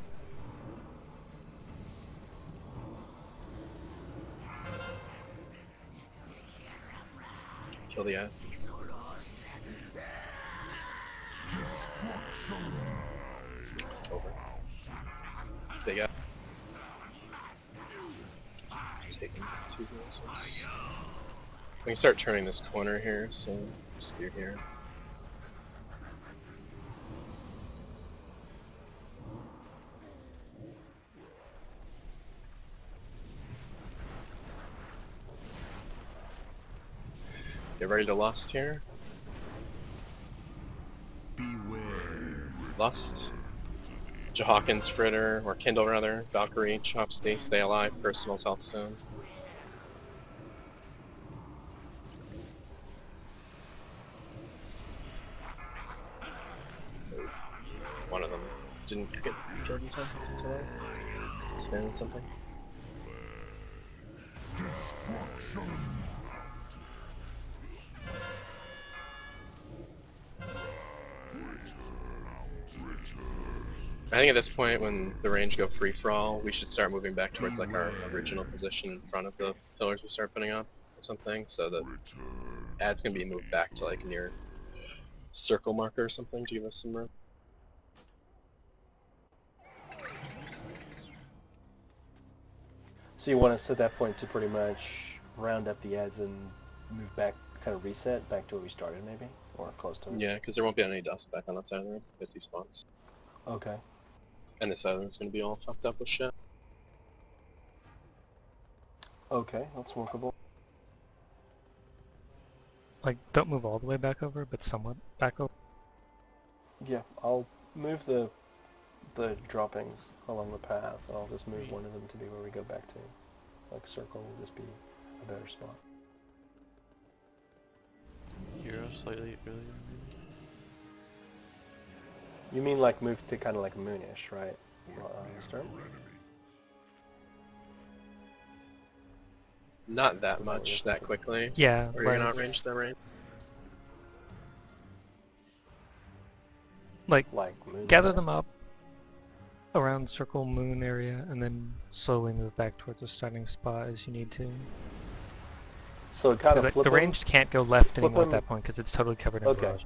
Kill the ad. Over. Big ad. Taking 2 missiles. We can start turning this corner here, so spear here. Get ready to lust here. Beware. Lust. Jahawkins, Fritter, or Kindle rather, Valkyrie, Chopsty, Stay Alive, Personal's Healthstone. One of them didn't get killed in time, it's alright. Standing something. I think at this point, when the range go free for all, we should start moving back towards like our original position in front of the pillars we start putting up or something, so that ads can be moved back to like near circle marker or something to give us some room. So you want us at that point to pretty much round up the ads and move back, kind of reset back to where we started, maybe, or close to it. Yeah, because there won't be any dust back on that side of the room. 50 spots. Okay. And this side of the room's gonna be all fucked up with shit. Okay, that's workable. Like, don't move all the way back over, but somewhat back over. Yeah, I'll move the droppings along the path. I'll just move one of them to be where we go back to. Like circle will just be a better spot. Hero slightly earlier, maybe? You mean like move to kind of like moonish, right? Start? Not that much, that quickly. Yeah, Or you're gonna outrange the range? Like moon gather them up around circle moon area, and then slowly move back towards the starting spot as you need to. So kind of flip the them? range can't go left Flip anymore them? at that point because it's totally covered in Okay. barrage.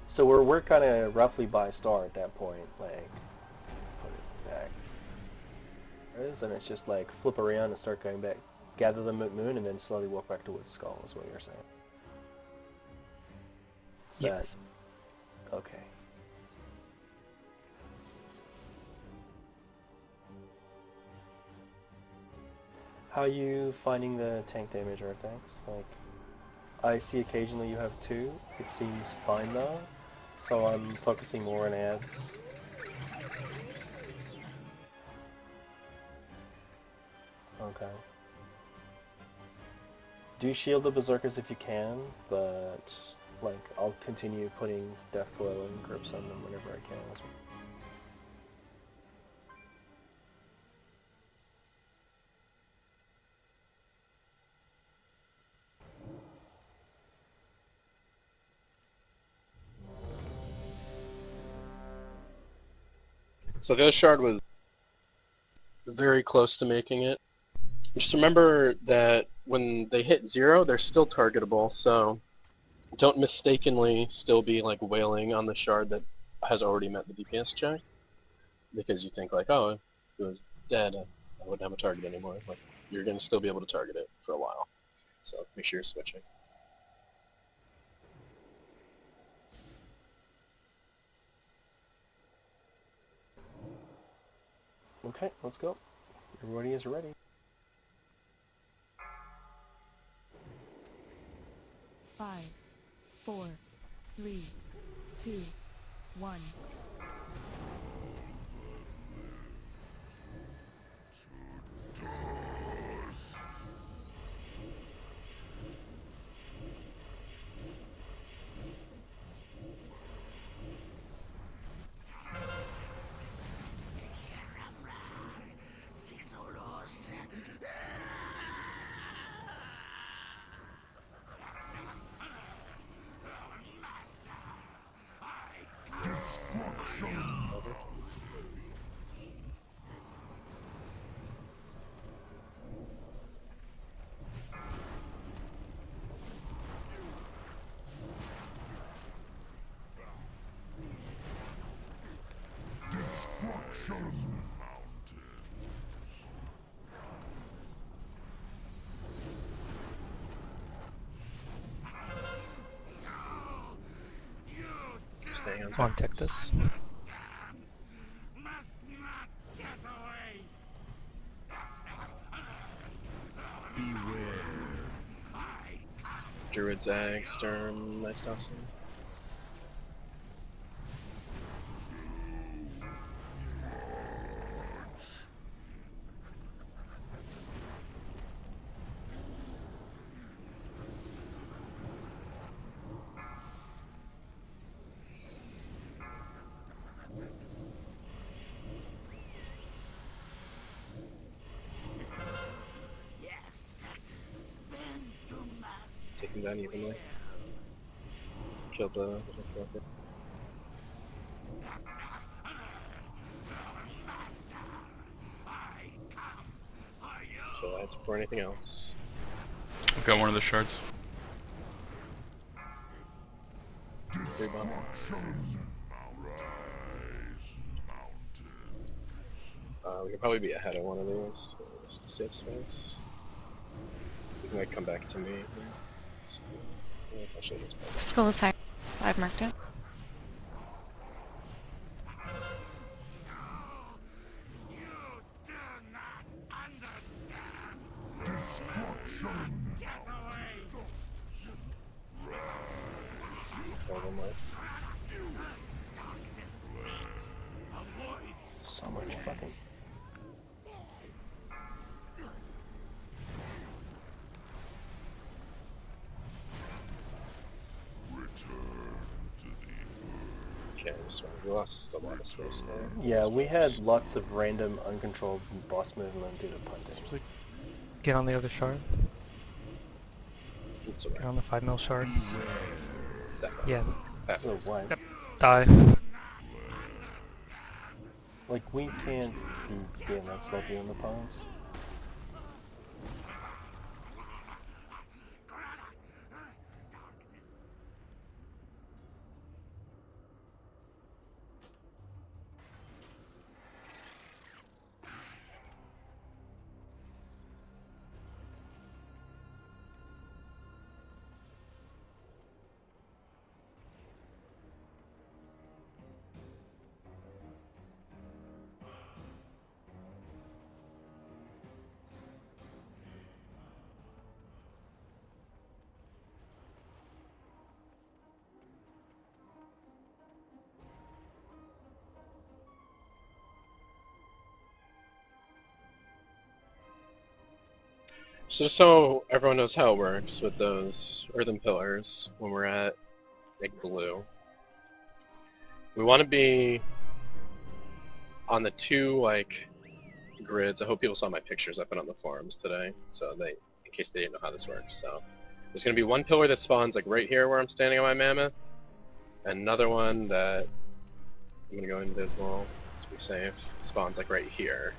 So we're kind of roughly by star at that point, like put it back. There it is, and it's just like flip around and start going back, gather them at moon, and then slowly walk back towards skull. Is what you're saying? Is Yes. that okay? How are you finding the tank damage artifacts? Like, I see occasionally you have 2. It seems fine though, so I'm focusing more on ads. Okay. Do shield the berserkers if you can, but like I'll continue putting death glow and grips on them whenever I can as well. So the other shard was very close to making it. Just remember that when they hit 0, they're still targetable, so don't mistakenly still be like wailing on the shard that has already met the DPS check, because you think like, oh, if it was dead, I wouldn't have a target anymore. Like, you're going to still be able to target it for a while, so make sure you're switching. Okay, let's go. Everybody is ready. Five, 4, 3, 2, 1. Staying on On Tectus. Druid Zag, Sturm, Nice Thompson. Take him down evenly. Kill the sides before anything else. I've got one of the shards. 3 bottom. We could probably be ahead of one of these just to save space. It might come back to me. So, yeah, I should just Skull is high. I've marked it. So much fucking. Okay, so we lost a lot of space there. Yeah, we had lots of random uncontrolled boss movement due to punting. Get on the other shard. It's Get on the 5 mil shard. It's definitely. Yeah. So what? Yep. Die. Like, we can't be being that sloppy on the pawns. So just so everyone knows how it works with those earthen pillars when we're at Big Blue, we want to be on the 2 like grids. I hope people saw my pictures I put on the forums today, so they, in case they didn't know how this works. So there's going to be one pillar that spawns like right here where I'm standing on my mammoth, and another one that I'm going to go invisible to be safe spawns like right here.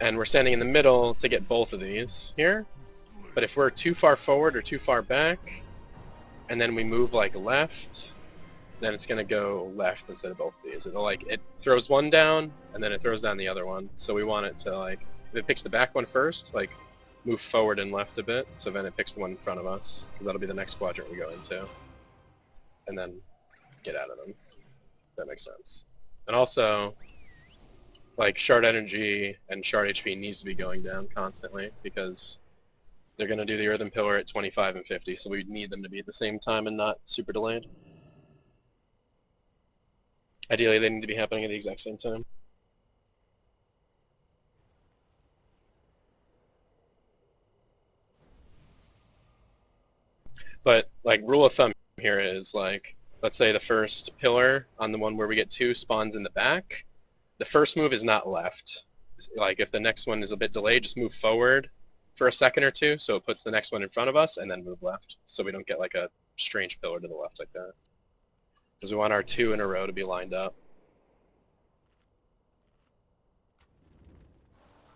And we're standing in the middle to get both of these here. But if we're too far forward or too far back, and then we move like left, then it's gonna go left instead of both of these. It'll like, it throws one down, and then it throws down the other one. So we want it to like, if it picks the back one first, like move forward and left a bit, so then it picks the one in front of us, because that'll be the next quadrant we go into. And then get out of them. If that makes sense. And also, like shard energy and shard HP needs to be going down constantly because they're going to do the earthen pillar at 25 and 50, so we need them to be at the same time and not super delayed. Ideally, they need to be happening at the exact same time. But like rule of thumb here is like, let's say the first pillar on the one where we get 2 spawns in the back. The first move is not left. Like if the next one is a bit delayed, just move forward for a second or 2, so it puts the next one in front of us, and then move left, so we don't get like a strange pillar to the left like that. Because we want our 2 in a row to be lined up.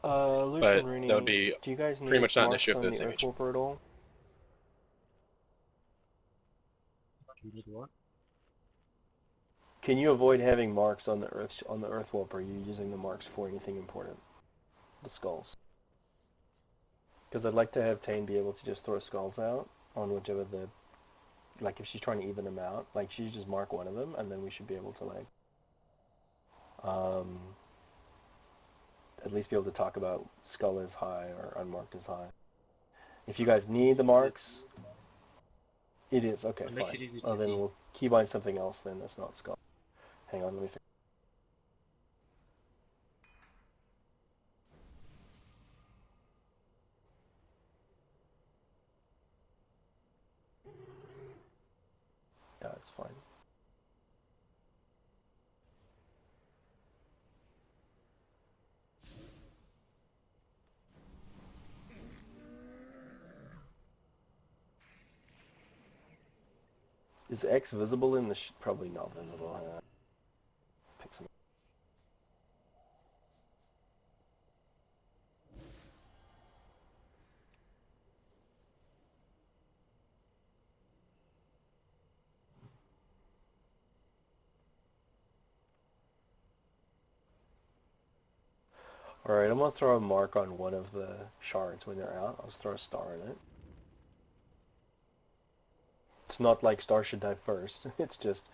Lucian, But Rooney, that would be do you guys pretty need much not an marks issue if on the the same Earth Warper at all? What? Can you avoid having marks on the Earth Warp? Are you using the marks for anything important? The skulls. Because I'd like to have Tane be able to just throw skulls out on whichever the, like if she's trying to even them out, like she just mark one of them, and then we should be able to like, at least be able to talk about skull is high or unmarked is high. If you guys need the marks, it is okay. It makes Fine. it easy Oh, to then see. we'll keybind something else. Then that's not skull. Hang on, let me fix. Yeah, it's fine. Is X visible in the probably not visible. Pick some. Alright, I'm gonna throw a mark on one of the shards when they're out. I'll just throw a star in it. It's not like star should die first. It's just,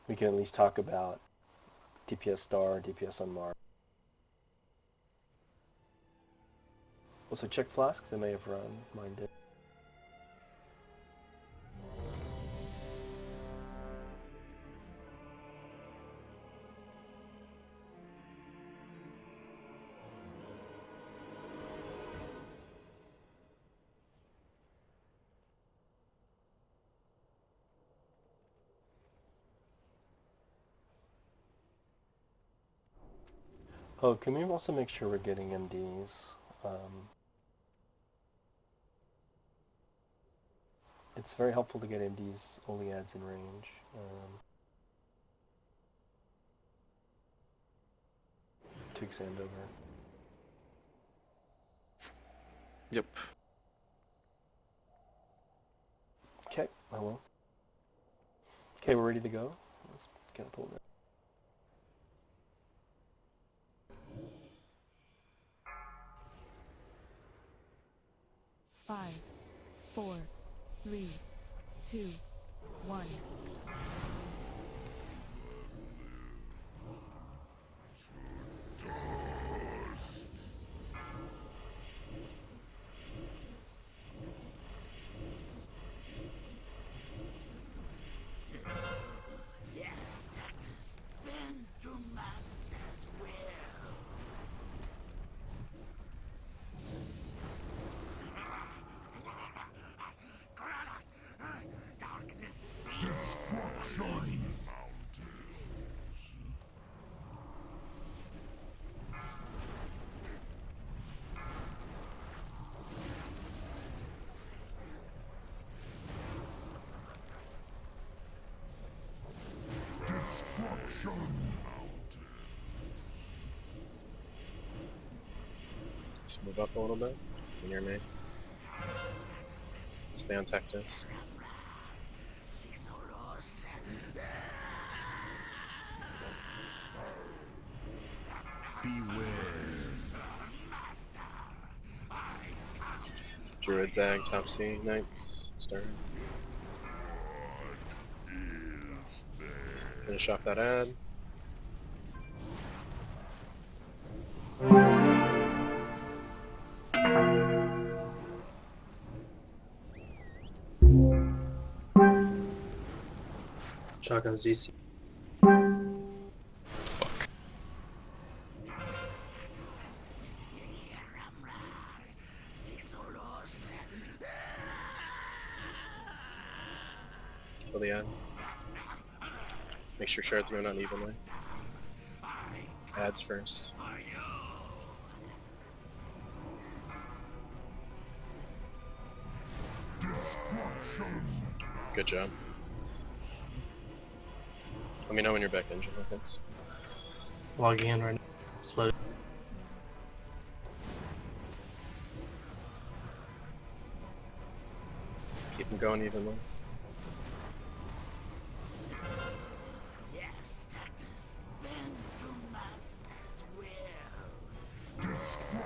we can at least talk about DPS star, DPS on mark. Also check flasks, they may have run. Mine did. Oh, can we also make sure we're getting MDs? It's very helpful to get MDs only adds in range. To extend over. Yep. Okay, I will. Okay, we're ready to go. Let's get pulled in. Five, 4, 3, 2, 1. Let's move up a little bit. In your name. Stay on Tectus. Druid Zag, top C, Knights, starting. Finish off that ad. Shotgun ZC. Fuck. Kill the ad. Make sure shards go unevenly. Ads first. Good job. Let me know when you're back engine weapons. Logging in right now. Slow. Keep them going evenly.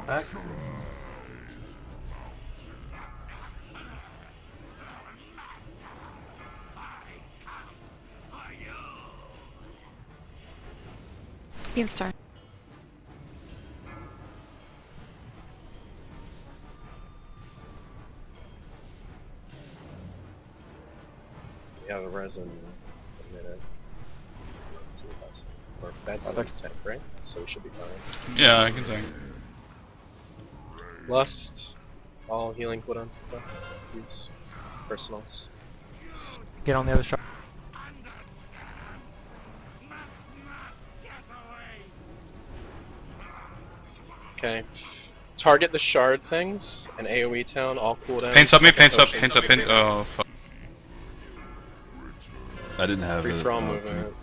Back. Beanstar. We have a resin in a minute. Let's see what that's. Or that's tank, right? So we should be fine. Yeah, I can tank. Lust, all healing cooldowns and stuff. Use personals. Get on the other shot. Okay. Target the shard things and AoE town, all cooldowns. Paints up me, second paints up, potions, paints up, paint. Oh, fuck. I didn't have Free it. for all movement.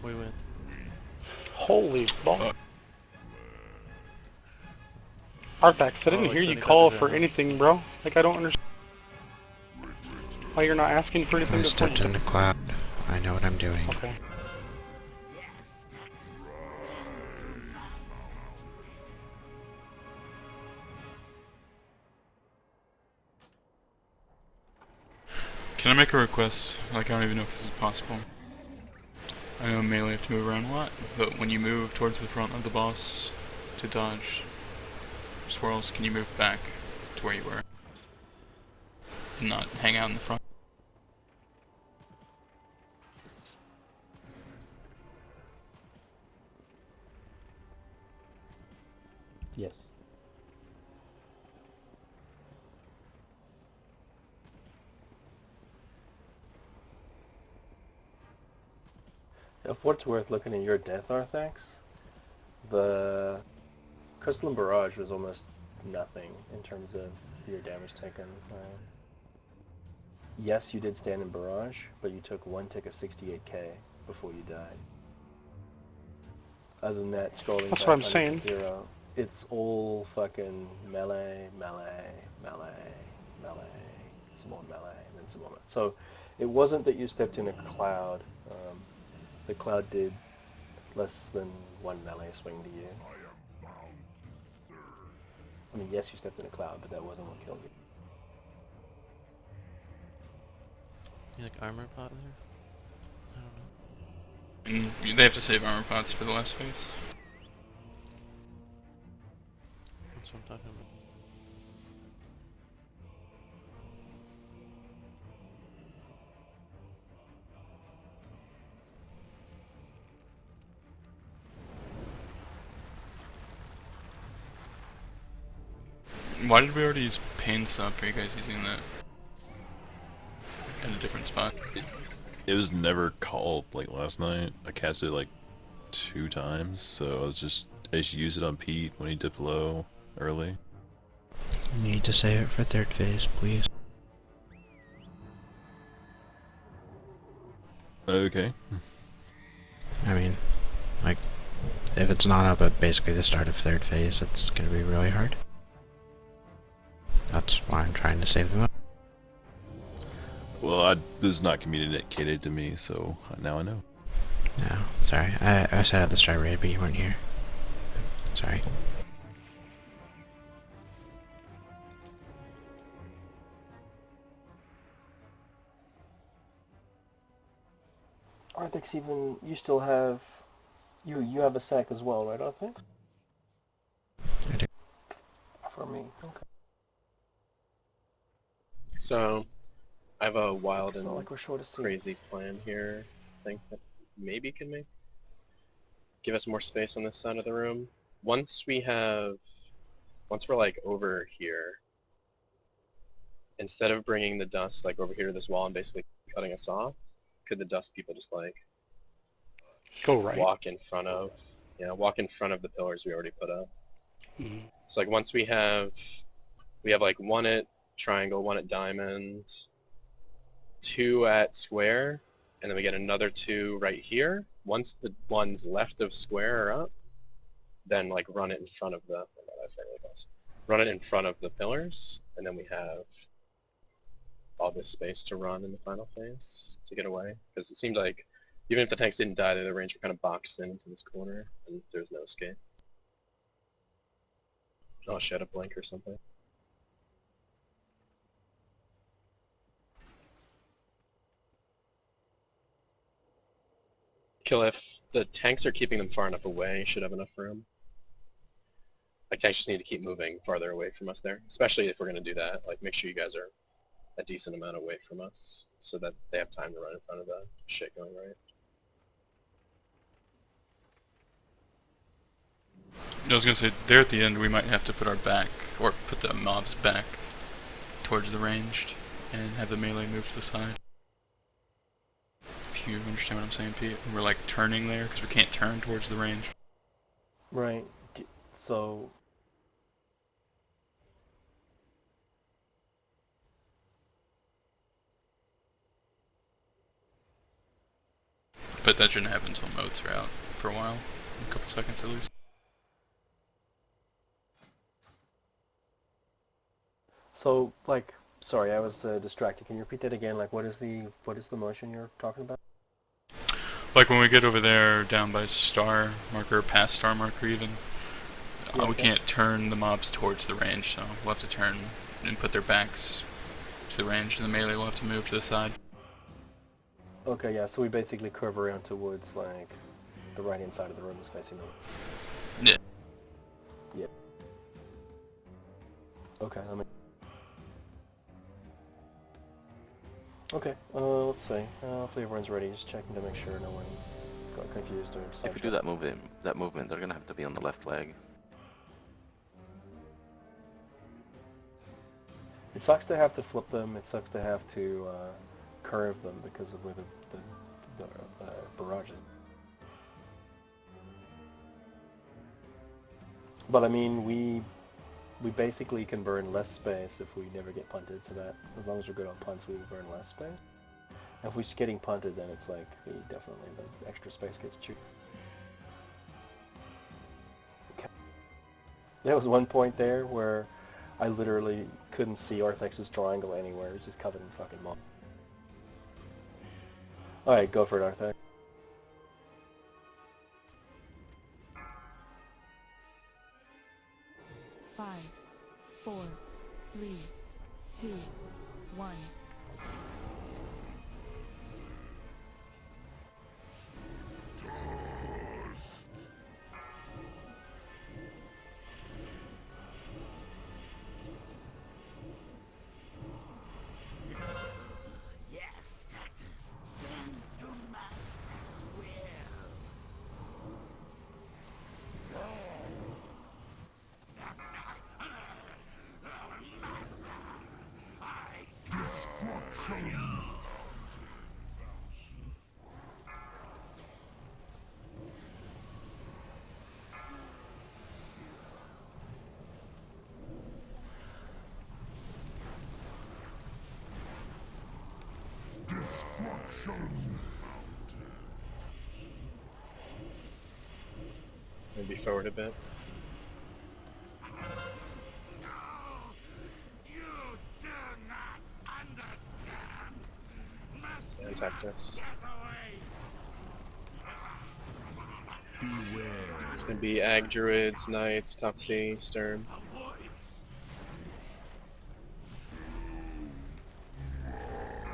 We win. Holy fuck. Artifacts, I didn't hear you 75% call for now. anything, bro. Like, I don't understand why you're not asking for anything I to stepped point. in the cloud. I know what I'm doing. Okay. Can I make a request? Like, I don't even know if this is possible. I know melee have to move around a lot, but when you move towards the front of the boss to dodge swirls, can you move back to where you were? And not hang out in the front? Yes. If what's worth looking at your death artifacts, the Crystalline Barrage was almost nothing in terms of your damage taken. Yes, you did stand in Barrage, but you took one tick of 68k before you died. Other than that, scrolling That's back what I'm under saying. zero, it's all fucking melee, melee, melee, melee, some more melee, and then some more. So it wasn't that you stepped in a cloud. The cloud did less than one melee swing to you. I mean, yes, you stepped in a cloud, but that wasn't what killed you. You like armor pot there? I don't know. And they have to save armor pots for the last phase. That's what I'm talking about. Why did we already use Pain Sup? Are you guys using that in a different spot? It was never called like last night. I casted it like 2 times, so I just used it on Pete when he dipped low early. You need to save it for third phase, please. Okay. I mean, like, if it's not up at basically the start of third phase, it's gonna be really hard. That's why I'm trying to save them up. Well, it was not communicated to me, so now I know. No, sorry. I said at the start raid, but you weren't here. Sorry. Arthix, even you still have you have a sack as well, right, Arthix? I do. For me, okay. So, I have a wild It's and not like we're short of seat. crazy plan here. I think that maybe can give us more space on this side of the room. Once we're like over here, instead of bringing the dust like over here to this wall and basically cutting us off, could the dust people just like go right? walk in front of the pillars we already put up. Mhm. So like once we have like one at triangle, one at diamond, 2 at square, and then we get another 2 right here. Once the ones left of square are up, then like run it in front of the run it in front of the pillars, and then we have all this space to run in the final phase to get away. Because it seemed like even if the tanks didn't die, the range were kind of boxed into this corner, and there's no escape. Oh, she had a blink or something. Kill if the tanks are keeping them far enough away, should have enough room. Like tanks just need to keep moving farther away from us there, especially if we're going to do that. Like make sure you guys are a decent amount away from us so that they have time to run in front of the shit going right. I was gonna say, there at the end we might have to put our back, or put the mobs back towards the ranged, and have the melee move to the side. If you understand what I'm saying, Pete. We're like turning there, because we can't turn towards the range. Right. So But that shouldn't happen until motes are out for a while, a couple seconds at least. So, like, sorry, I was distracted. Can you repeat that again? Like, what is the motion you're talking about? Like when we get over there down by star marker, past star marker even, Yeah, we okay. can't turn the mobs towards the range, so we'll have to turn and put their backs to the range, and the melee will have to move to the side. Okay, yeah, so we basically curve around towards, like, the right-hand side of the room is facing them. Yeah. Yeah. Okay, let me... Okay, let's see. Hopefully everyone's ready, just checking to make sure no one got confused or If we do that movement, they're gonna have to be on the left leg. It sucks to have to flip them, it sucks to have to curve them because of where the barrage is. But I mean, we basically can burn less space if we never get punted, so that as long as we're good on punts, we will burn less space. If we're just getting punted, then it's like the extra space gets chewed. Okay. There was one point there where I literally couldn't see Arthex's triangle anywhere. It was just covered in fucking moss. Alright, go for it, Arthex. Five, 4, 3, 2, 1. Maybe forward a bit. Attack us. It's gonna be Ag Druids, Knights, Topsy, Stern.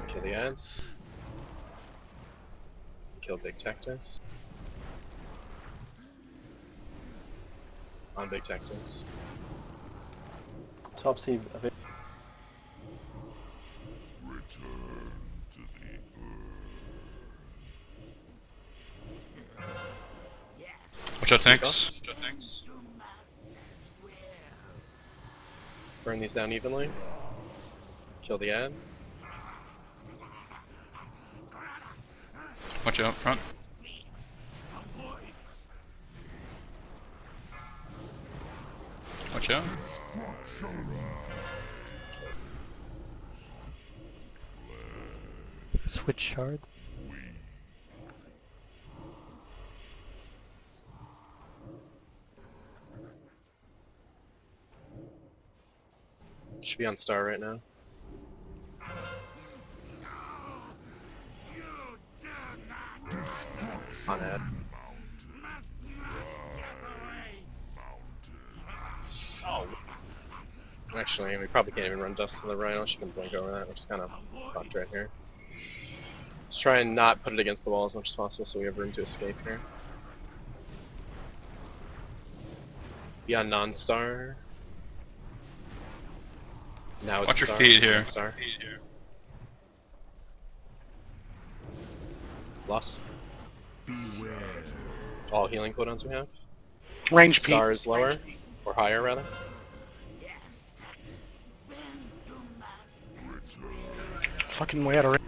Kill the ads. Kill Big Tectus. On Big Tectus. Topsy a bit. Watch out, tanks. Watch out, tanks. Burn these down evenly. Kill the ad. Watch out, front. Watch out. Switch shard. Should be on star right now. On ad. Oh. Actually, we probably can't even run Dust to the Rhino. She can blink over that. We're just kind of fucked right here. Let's try and not put it against the wall as much as possible so we have room to escape here. Be on non-star. Now it's watch your star, feet here. Star. Lost. Beware. All healing cooldowns we have. Range Star Pete. is lower, or higher rather. Fucking way out of range.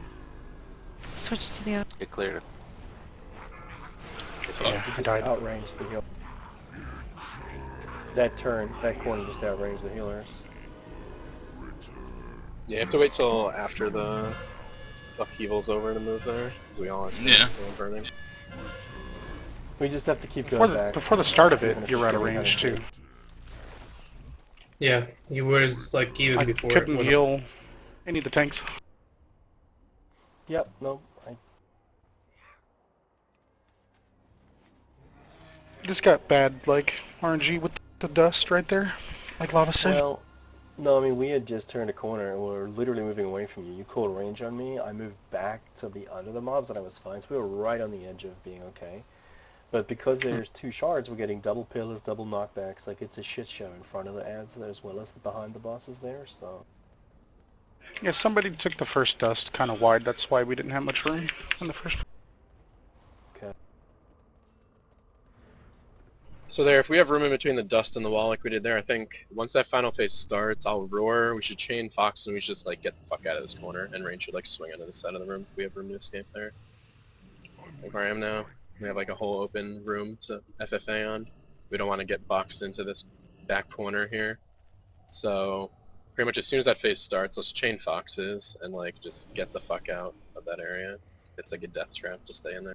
Switch to the other. Get cleared. Yeah, I died. Outranged the heal. That turn, that corner just outranged the healers. Yeah, you have to wait till after the upheaval's over to move there, because we all are still burning. We just have to keep going back. Before the start of it, you're out of range too. Yeah, he was like even I before. couldn't heal any of the tanks. Yep, no. Just got bad, like, RNG with the dust right there, like Lava said. Well, No, I mean, we had just turned a corner and we were literally moving away from you. You called range on me. I moved back to be under the mobs and I was fine. So we were right on the edge of being okay. But because there's two shards, we're getting double pillars, double knockbacks. Like, it's a shit show in front of the ads as well as behind the bosses there, so... Yeah, somebody took the first dust kind of wide. That's why we didn't have much room in the first. Okay. So there, if we have room in between the dust and the wall like we did there, I think once that final phase starts, I'll roar. We should chain Fox and we should just like get the fuck out of this corner, and Rain should like swing onto the side of the room if we have room to escape there. Like where I am now, we have like a whole open room to FFA on. We don't want to get boxed into this back corner here. So pretty much as soon as that phase starts, let's chain Foxes and like just get the fuck out of that area. It's like a death trap to stay in there.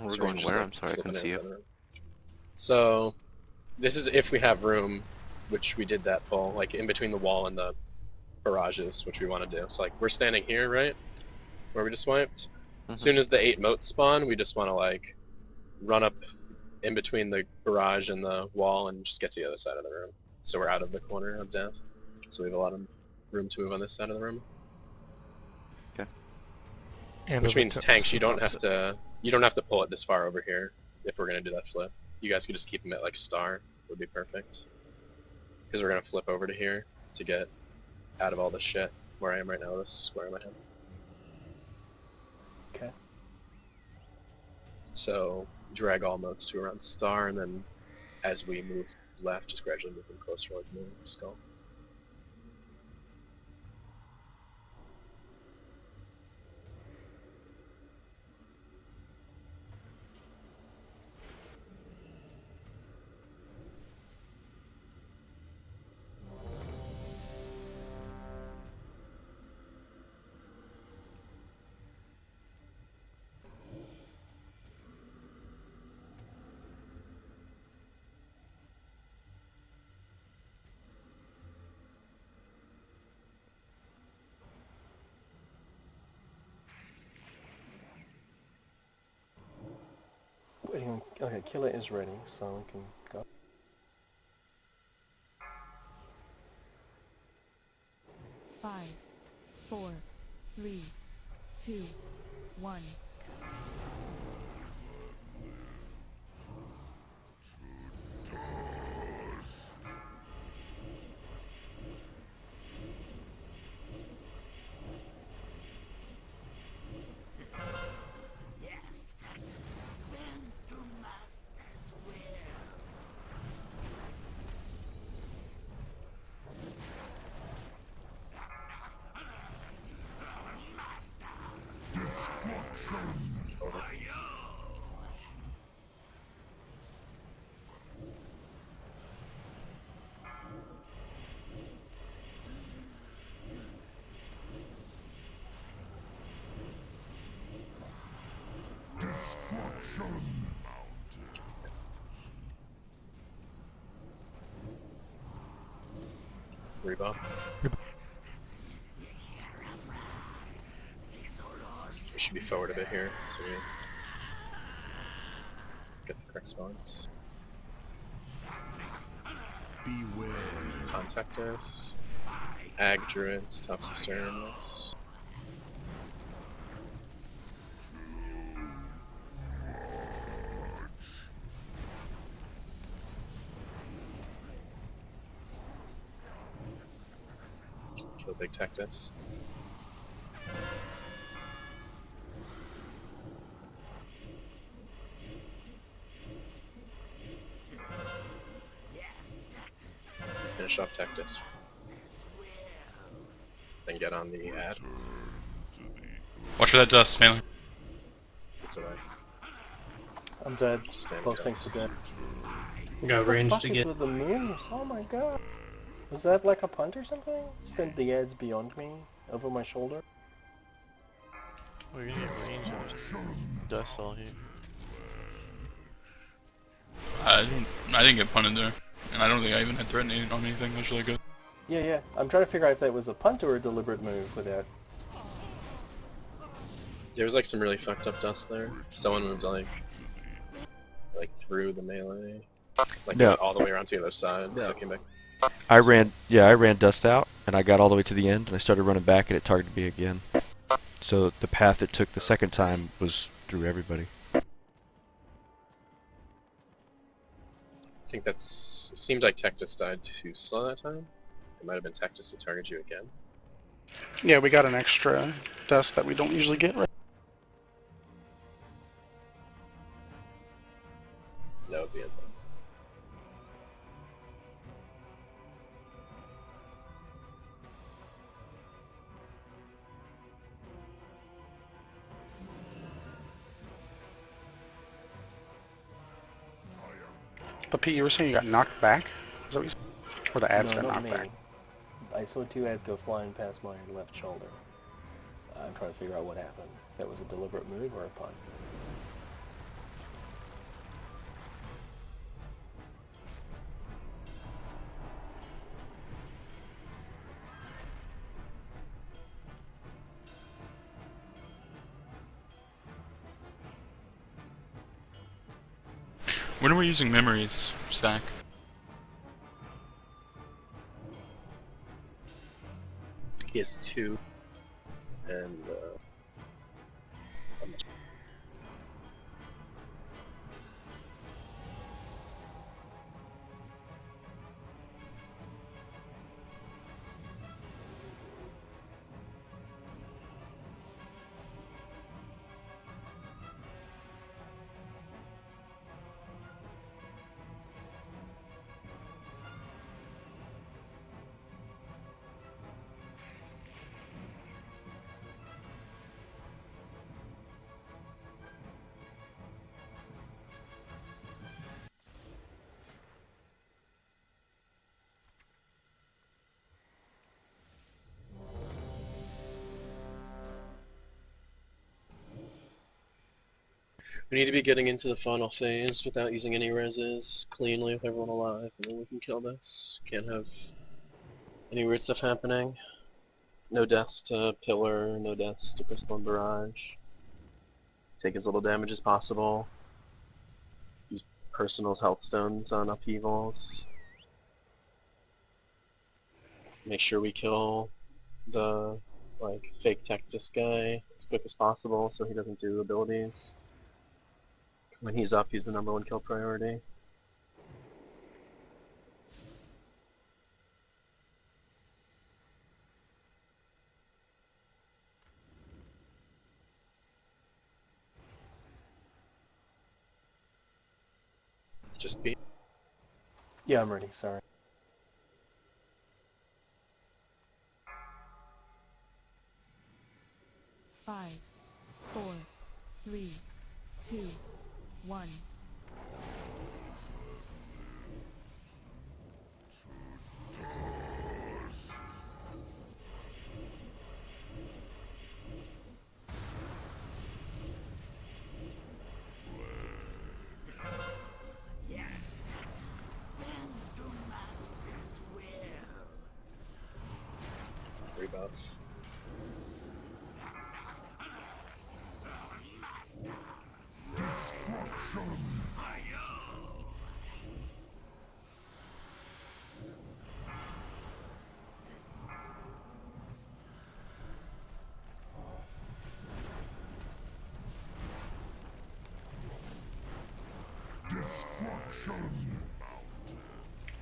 We're So going Range is, where? like, I'm sorry, I flipping couldn't see outside you. the room. So this is if we have room, which we did that pull, like in between the wall and the barrages, which we want to do. So like we're standing here, right? Where we just wiped. As soon as the 8 motes spawn, we just want to like run up in between the barrage and the wall and just get to the other side of the room. So we're out of the corner of death. So we have a lot of room to move on this side of the room. Okay. And Which over means to tanks, you don't opposite. have to pull it this far over here if we're gonna do that flip. You guys could just keep them at like star, would be perfect. Because we're gonna flip over to here to get out of all this shit where I am right now with this square in my head. Okay. So drag all motes to around star, and then as we move left, just gradually move them closer like the skull. Waiting. Okay, killer is ready, so we can go. Five, 4, 3, 2, 1. Reba. We should be forward a bit here, so we get the correct spawns. Beware. Contact us. Ag druids, top cisterns. Kill big tactus. Finish off tactus. Then get on the ad. Watch for that dust, Melee. It's away. I'm dead. Stand Both things dust. are dead. Got ranged What the fuck is again. with the moves? Oh my god. Was that like a punt or something? Sent the ads beyond me, over my shoulder? We're gonna get range and there's dust all here. I didn't get punted there, and I don't think I even had threatening on anything. That's really good. Yeah, yeah. I'm trying to figure out if that was a punt or a deliberate move without... There was like some really fucked up dust there. Someone moved like through the melee. Like No. all the way around to the other side, so No. it came back. I ran dust out, and I got all the way to the end, and I started running back, and it targeted me again. So the path it took the second time was through everybody. I think that's. It seemed like Tectus died too slow that time. It might have been Tectus that targeted you again. Yeah, we got an extra dust that we don't usually get, right? That would be it. But Pete, you were saying you got knocked back? Is that what you said? Or the ads No, got not knocked me. back? I saw 2 ads go flying past my left shoulder. I'm trying to figure out what happened. If that was a deliberate move or a punt. When are we using memories, Stack? He has 2, and how much? We need to be getting into the final phase without using any reses, cleanly with everyone alive, and then we can kill this. Can't have any weird stuff happening. No deaths to Pillar, no deaths to Crystal and Barrage. Take as little damage as possible. Use Personal's health stones on upheavals. Make sure we kill the fake Tectus guy as quick as possible so he doesn't do abilities. When he's up, he's the #1 kill priority. Just be. Yeah, I'm ready, sorry. Five, 4, 3, 2, 1. Rebuff.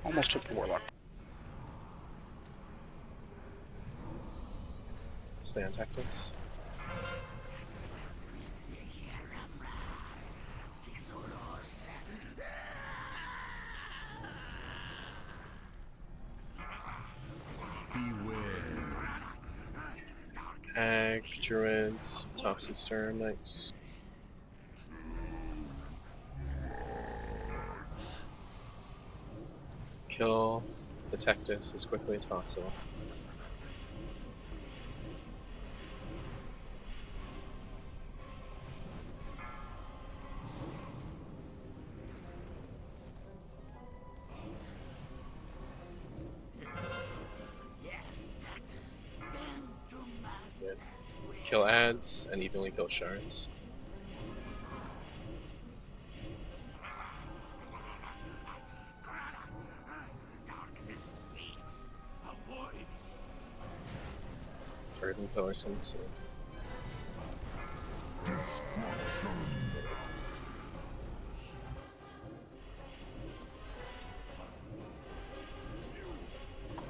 Almost took the Warlock. Stay on Tactics. Ag, Druids, Toxin Stir, Knights. Kill the Tectus as quickly as possible. Good. Kill ads and evenly kill shards. from pillar soon. So.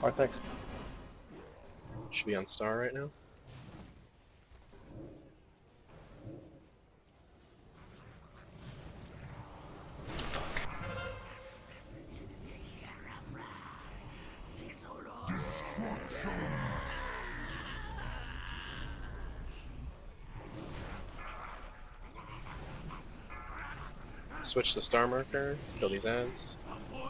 Arthex. Should be on star right now. Switch the star marker, kill these ads. You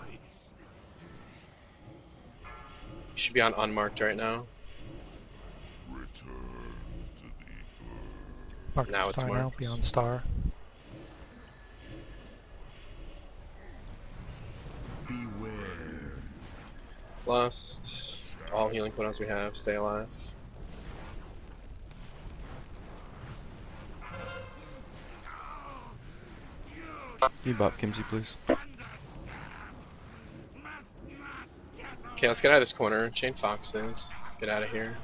should be on unmarked right now. Mark Now the it's star now, marked. beyond star. Beware. Lust. All healing cooldowns we have. Stay alive. Can you bop Kimsey, please? Okay, let's get out of this corner. Chain foxes. Get out of here.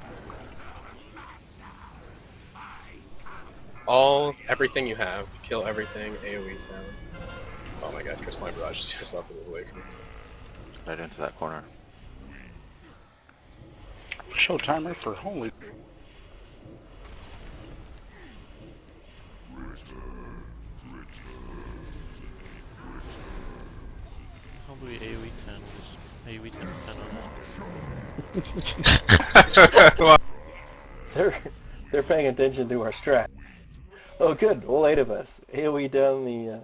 Everything you have. Kill everything. AoE town. Oh my god, Crystalline Barrage just left it away from us. Right into that corner. Show timer for holy. Probably AoE 10 was AoE 10 on that. They're paying attention to our strat. Oh, good. All 8 of us. AoE down the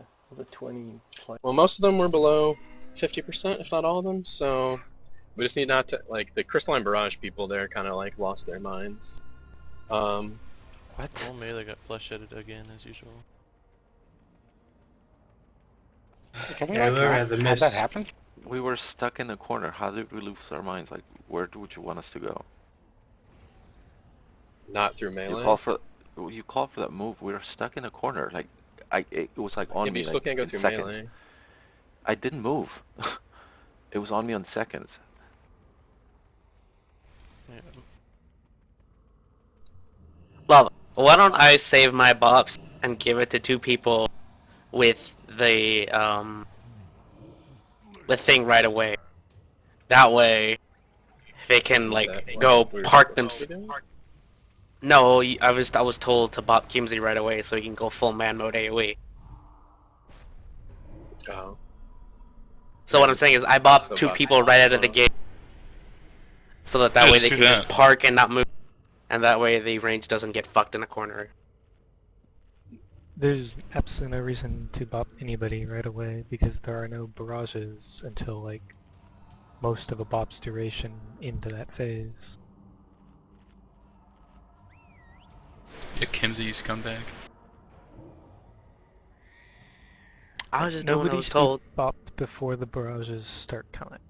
20. Well, most of them were below 50%, if not all of them. So we just need not to like the Crystalline Barrage people. They're kind of like lost their minds. What? Old melee got flesh headed again as usual. Can we Yeah, like we were not at the have miss. that happen? We were stuck in the corner. How did we lose our minds? Like, where would you want us to go? Not through melee. You call for that move. We were stuck in a corner. Like, it was like on Yeah, but me. you still Like, can't go in through seconds. melee. I didn't move. It was on me on seconds. Yeah. Well, why don't I save my bops and give it to 2 people with the thing right away. That way, they can Isn't like that go what we were park supposed to themselves. be doing? No, I was told to bop Kimsey right away so he can go full man mode AoE. Oh. So what I'm saying is I bop 2 people right out of the gate, so that Yeah, way just they do can just that. park and not move, and that way the range doesn't get fucked in a corner. There's absolutely no reason to bop anybody right away because there are no barrages until like most of a bop's duration into that phase. Yeah, Kimsey, you scumbag. I was just doing what I Nobody was should told. be bopped before the barrages start coming.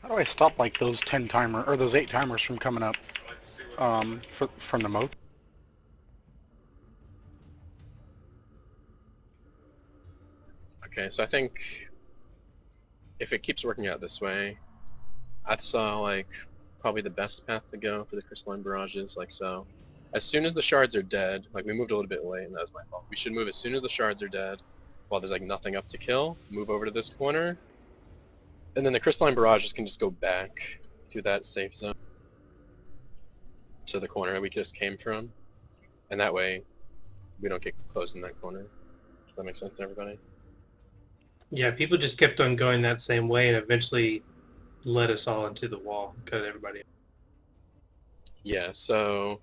How do I stop like those 10 timer or those 8 timers from coming up from the moat? Okay, so I think if it keeps working out this way, I saw like probably the best path to go for the Crystalline Barrages, like so. As soon as the shards are dead, like we moved a little bit late and that was my fault. We should move as soon as the shards are dead, while there's like nothing up to kill, move over to this corner, and then the Crystalline Barrages can just go back through that safe zone to the corner that we just came from, and that way we don't get closed in that corner. Does that make sense to everybody? Yeah, people just kept on going that same way and eventually led us all into the wall. Cut everybody. Yeah, so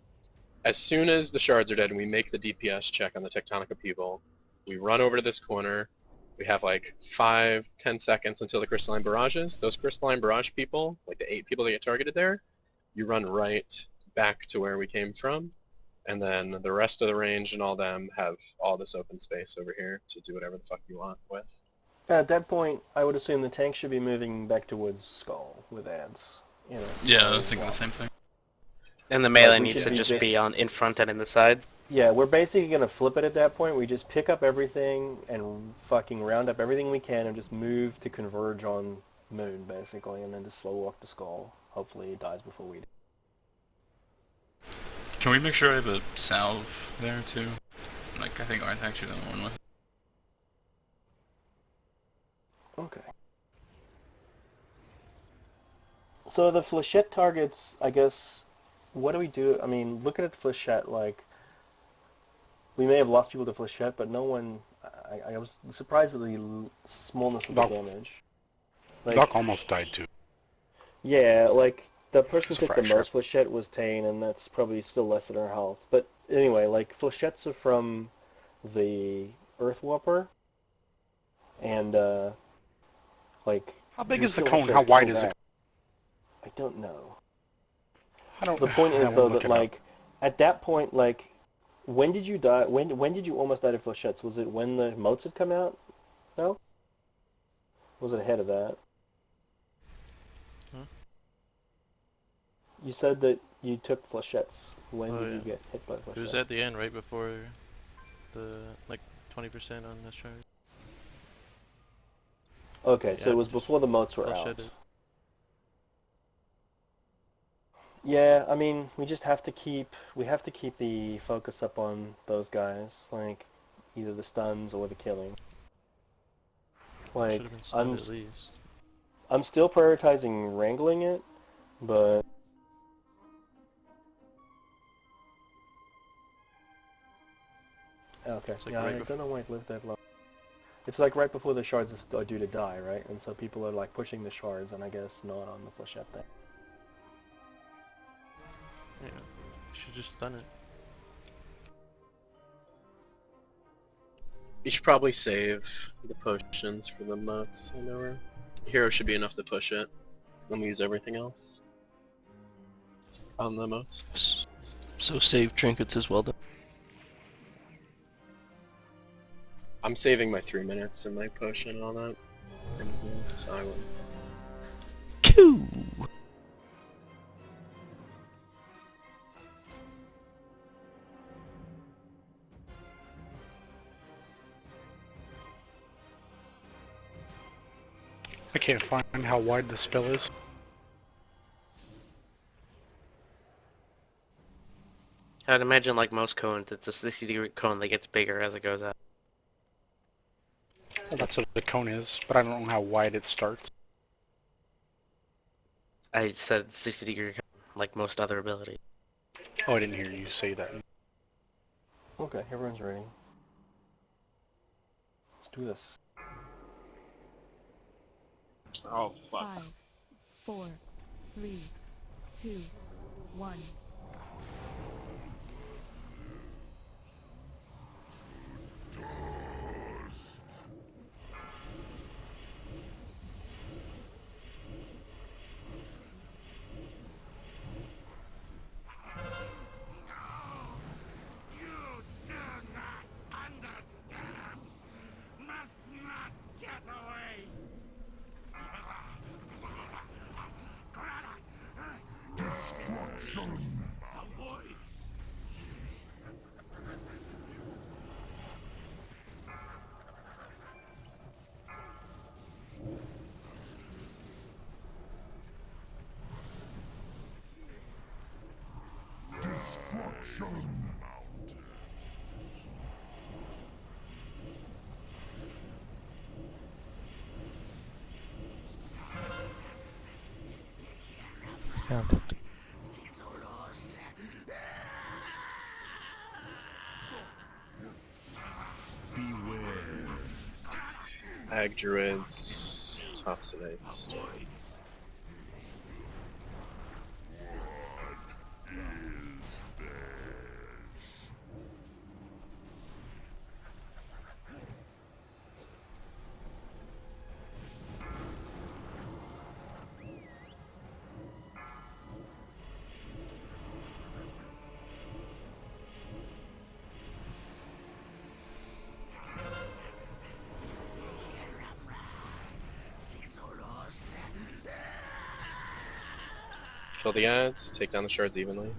as soon as the shards are dead and we make the DPS check on the Tectonic Upheaval, we run over to this corner. We have like 5-10 seconds until the Crystalline Barrages. Those Crystalline Barrage people, like the 8 people that get targeted there, you run right back to where we came from. And then the rest of the range and all them have all this open space over here to do whatever the fuck you want with. At that point, I would assume the tank should be moving back towards Skull with ads. Yeah, I was thinking the same thing. And the melee we needs should to be just basi- be on in front and in the sides. Yeah, we're basically going to flip it at that point. We just pick up everything and fucking round up everything we can and just move to converge on Moon, basically, and then just slow walk to Skull. Hopefully it dies before we do. Can we make sure I have a salve there too? Like, I think I'm actually the only one with it. Okay. So the flechette targets, I guess, what do we do? I mean, looking at the flechette, like, we may have lost people to flechette, but no one, I was surprised at the smallness of the damage. Like, Doc almost died too. yeah, like, the person who It's a took the fracture. most flechette was Tane, and that's probably still less than her health. But anyway, like, flechettes are from the Earth Warper, and, like... How big you is the still have cone? to How wide kill is that. it? I don't know. I don't. The point I is, will though, look that, it up. like, at that point, like, when did you die? When did you almost die to flechettes? Was it when the moats had come out? No? Was it ahead of that? Huh? You said that you took flechettes. When Oh, did you yeah. get hit by flechettes? It was at the end, right before the, like, 20% on this chart. Okay, so Yeah, it was just before the moats were out. flechetted. Yeah, I mean, we have to keep the focus up on those guys, like either the stuns or the killing. Like, Should have been stunned at least. I'm still prioritizing wrangling it, but okay. It's like Yeah, right I don't know why it lived that long. It's like right before the shards are due to die, right? And so people are like pushing the shards, and I guess not on the flechette thing. Yeah, you should just stun it. You should probably save the potions for the moats. I know hero should be enough to push it. Then we use everything else on the moats. So save trinkets as well then. I'm saving my 3 minutes and my potion and all that. So I will. Coo! I can't find how wide the spell is. I'd imagine, like most cones, it's a 60-degree cone that gets bigger as it goes out. Well, that's what the cone is, but I don't know how wide it starts. I said 60-degree cone, like most other abilities. Oh, I didn't hear you say that. Okay, everyone's ready. Let's do this. Oh, fuck. 5, 4, 3, 2, 1. Found it. Ag druids, toxinites. Kill the ads, take down the shards evenly.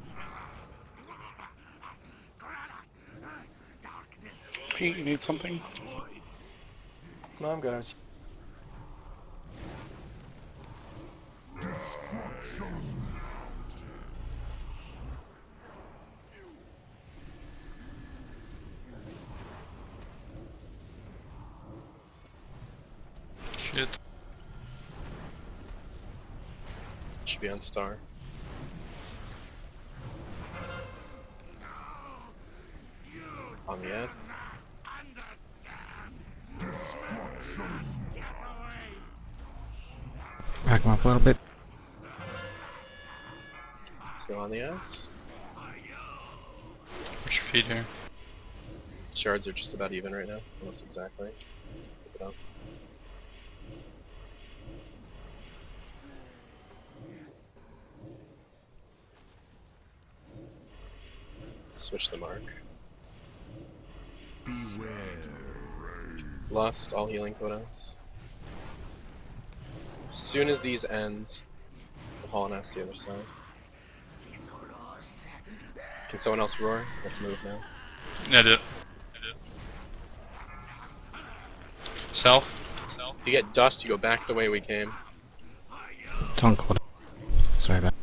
Pete, you need something? No, I'm good. Shit. Should be on star. On the end. Back him up a little bit. Still on the ads. What's your feed here? Shards are just about even right now, almost exactly. Keep it up. Switch the mark. Beware. Lost all healing codons. As soon as these end, the Hollow Knight's the other side. Can someone else roar? Let's move now. Yeah, I did. Self. If you get dust, you go back the way we came. Don't call it. Sorry about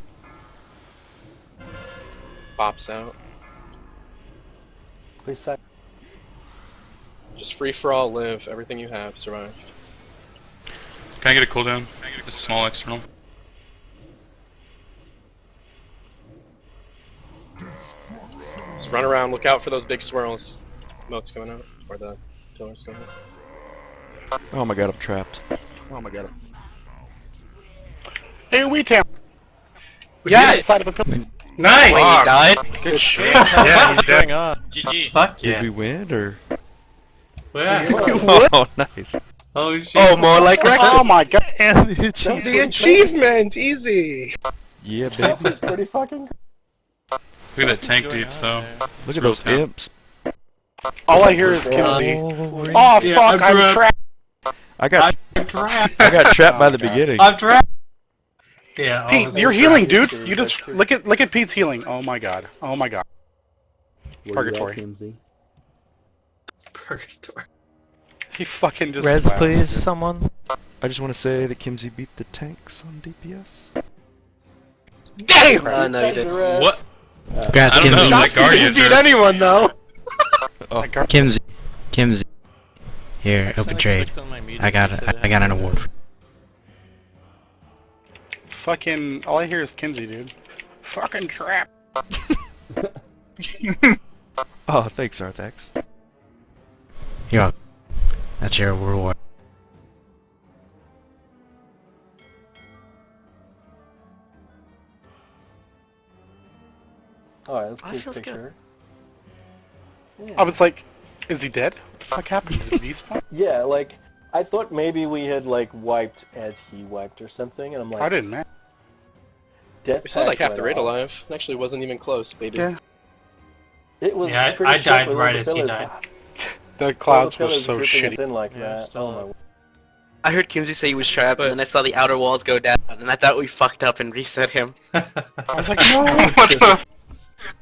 Pops out. Please say. Just free for all, live. Everything you have, survive. Can I get a cooldown? A small external. Just run around, look out for those big swirls. Moats coming out, or the pillars coming out. Oh my god, I'm trapped. Oh my god. Hey, we town. Yes! Side of a pillar. Nice! Wait, he died? Good shit. Yeah, he's going up. GG. Fuck Did yeah. we win, or? Yeah. Oh, nice. Oh shit. Oh, more like Oh my god. The achievement! Easy! Yeah, That baby. was pretty fucking. Look at that tank dudes, though. Look It's at real those town. imps. All I hear is Kinsey. Oh Yeah, fuck, I'm I'm trapped. I got trapped. I got trapped by the God. beginning. I'm trapped. Yeah. Pete, honestly, you're I'm healing, trapped. dude. You just look at Pete's healing. Oh my god. Oh my god. Purgatory. Purgatory. He fucking just. Res, wow. please, someone. I just want to say that Kimsey beat the tanks on DPS. Damn! No, you didn't. What? Congrats, I don't know. Kimsey. That Guardian beat anyone though! Oh, Kimsey. Kimsey. Here, I open trade. clicked on my meeting, I got it said I got an had- award. Fucking. All I hear is Kinsey, dude. Fucking trap. oh, thanks, Arthax. You're welcome. That's your reward. Alright, let's Oh, take a feels good. picture. Yeah. I was like, is he dead? What the fuck happened to the V-spawn? Yeah, like, I thought maybe we had, like, wiped as he wiped or something, and I'm like... I didn't, man. Death We still had like pack half the went raid off. alive. It actually wasn't even close, baby. Yeah. It was Yeah, pretty I shit died with all right the as he pillars. died. The All clouds the were pillars so gripping us shitty. in like Yeah, that. still Oh my up. I heard Kimsey say he was trapped, and then I saw the outer walls go down, and I thought we fucked up and reset him. I was like, no. What the?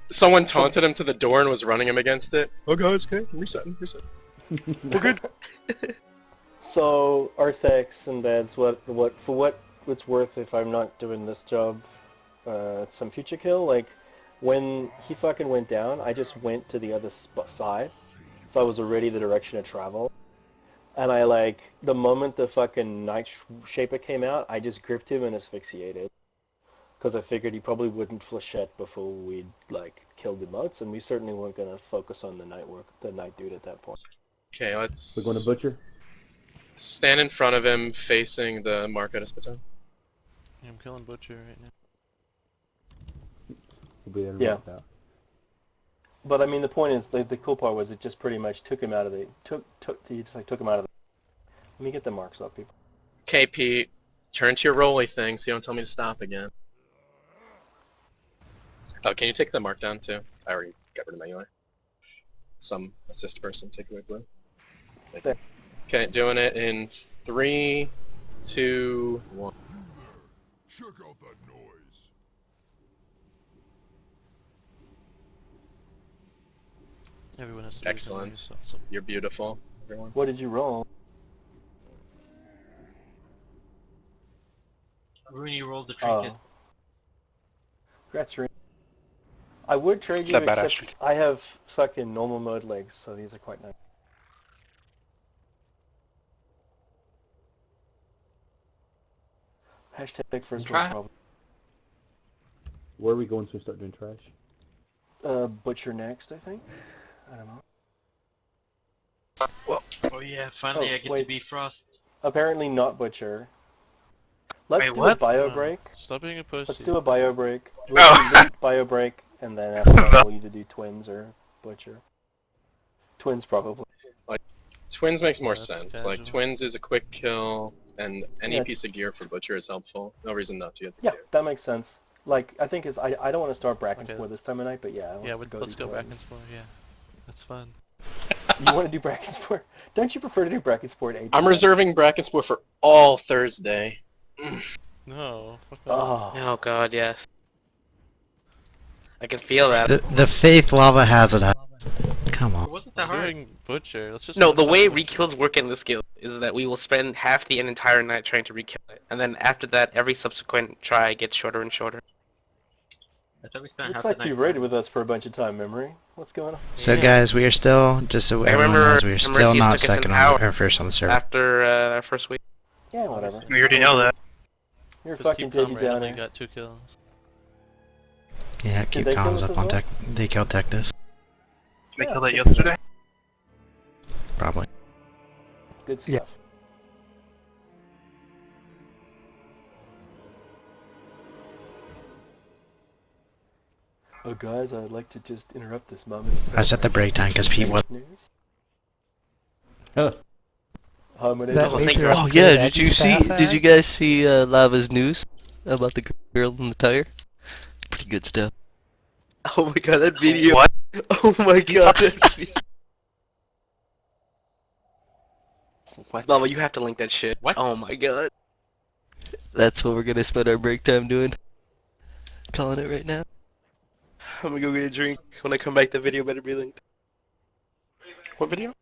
Someone taunted him to the door and was running him against it. Oh guys, okay, reset. We're good. So, Arthex and Beds, what it's worth if I'm not doing this job, some future kill, like, when he fucking went down, I just went to the other side, so I was already the direction of travel, and I, like, the moment the fucking Night Shaper came out, I just gripped him and asphyxiated, because I figured he probably wouldn't flechette before we'd, like, killed the moats, and we certainly weren't going to focus on the night dude at that point. Okay, let's... We're going to butcher. stand in front of him, facing the Mark Espadon. Yeah, I'm killing Butcher right now. We'll be there to Yeah. knock out. But I mean, the point is, the cool part was it just pretty much took him out of the he just like took him out of the. Let me get the marks off, people. Okay, Pete, turn to your rolly thing so you don't tell me to stop again. Oh, can you take the mark down too? I already got rid of my UI. Some assist person, take away blue. There. Okay, doing it in 3, 2, 1. Check out that noise. Everyone has to do Excellent. something, so- You're beautiful, everyone. What did you roll? Rooney rolled the Oh. trinket. Congrats, Rooney. I would trade you, That badass except I have fucking normal mode legs, so these are quite nice. Hashtag first Try- world problem. Where are we going once we start doing trash? Butcher next, I think. I don't know. Oh yeah, finally I get to wait. be Frost. Apparently not Butcher. Let's Wait, do what? a bio break. Stop being a pussy. Let's do a bio break. Let's do loot, bio break, and then after that we'll either do Twins or Butcher. Twins probably. Like, Twins makes more That's sense. casual. Like, Twins is a quick kill, and any Yeah. piece of gear for Butcher is helpful. No reason not to get the Yeah, gear. that makes sense. Like, I think I don't want to start Bracken Okay. Spore this time of night, but yeah, Yeah, do let's go back and Twins. explore. Yeah, that's fun. You want to do Bracken Spore? Don't you prefer to do Bracken Spore at 8? I'm reserving Bracken Spore for all Thursday. No. Fuck off. Oh. Oh god, yes. I can feel that. The Faith Lava Hazard. Come on. It wasn't that I'm hard. doing Butcher. Let's just No, finish the off way Butcher. rekills work in this guild is that we will spend half the entire night trying to rekill it, and then after that, every subsequent try gets shorter and shorter. I thought we spent It's half like the night. you've raided with us for a bunch of time, Memory. What's going on? So Yeah. guys, we are still, just so I everyone remember knows, we are still Mercy's not took us an second hour on or first on the server. after our first week. Yeah, whatever. We already know that. You're a Just fucking keep calm, diggy randomly downer. got 2 kills. Yeah, Did keep they kill comms us up as on well? tech. They killed Tectus, We Yeah, killed it good yesterday. probably. Good stuff. Yeah. Oh, guys, I'd like to just interrupt this moment. I set the break time because Pete was. News. Huh. Hi, my name That is Oh, thank nature you. of Oh good yeah, edgy staff did you ad? guys see Lava's news about the girl in the tire? Pretty good stuff. Oh my god, that video. What? Oh my god, that video. What? Lava, you have to link that shit. What? Oh my god. That's what we're gonna spend our break time doing. Calling it right now. I'm gonna go get a drink. When I come back, the video better be linked. What video?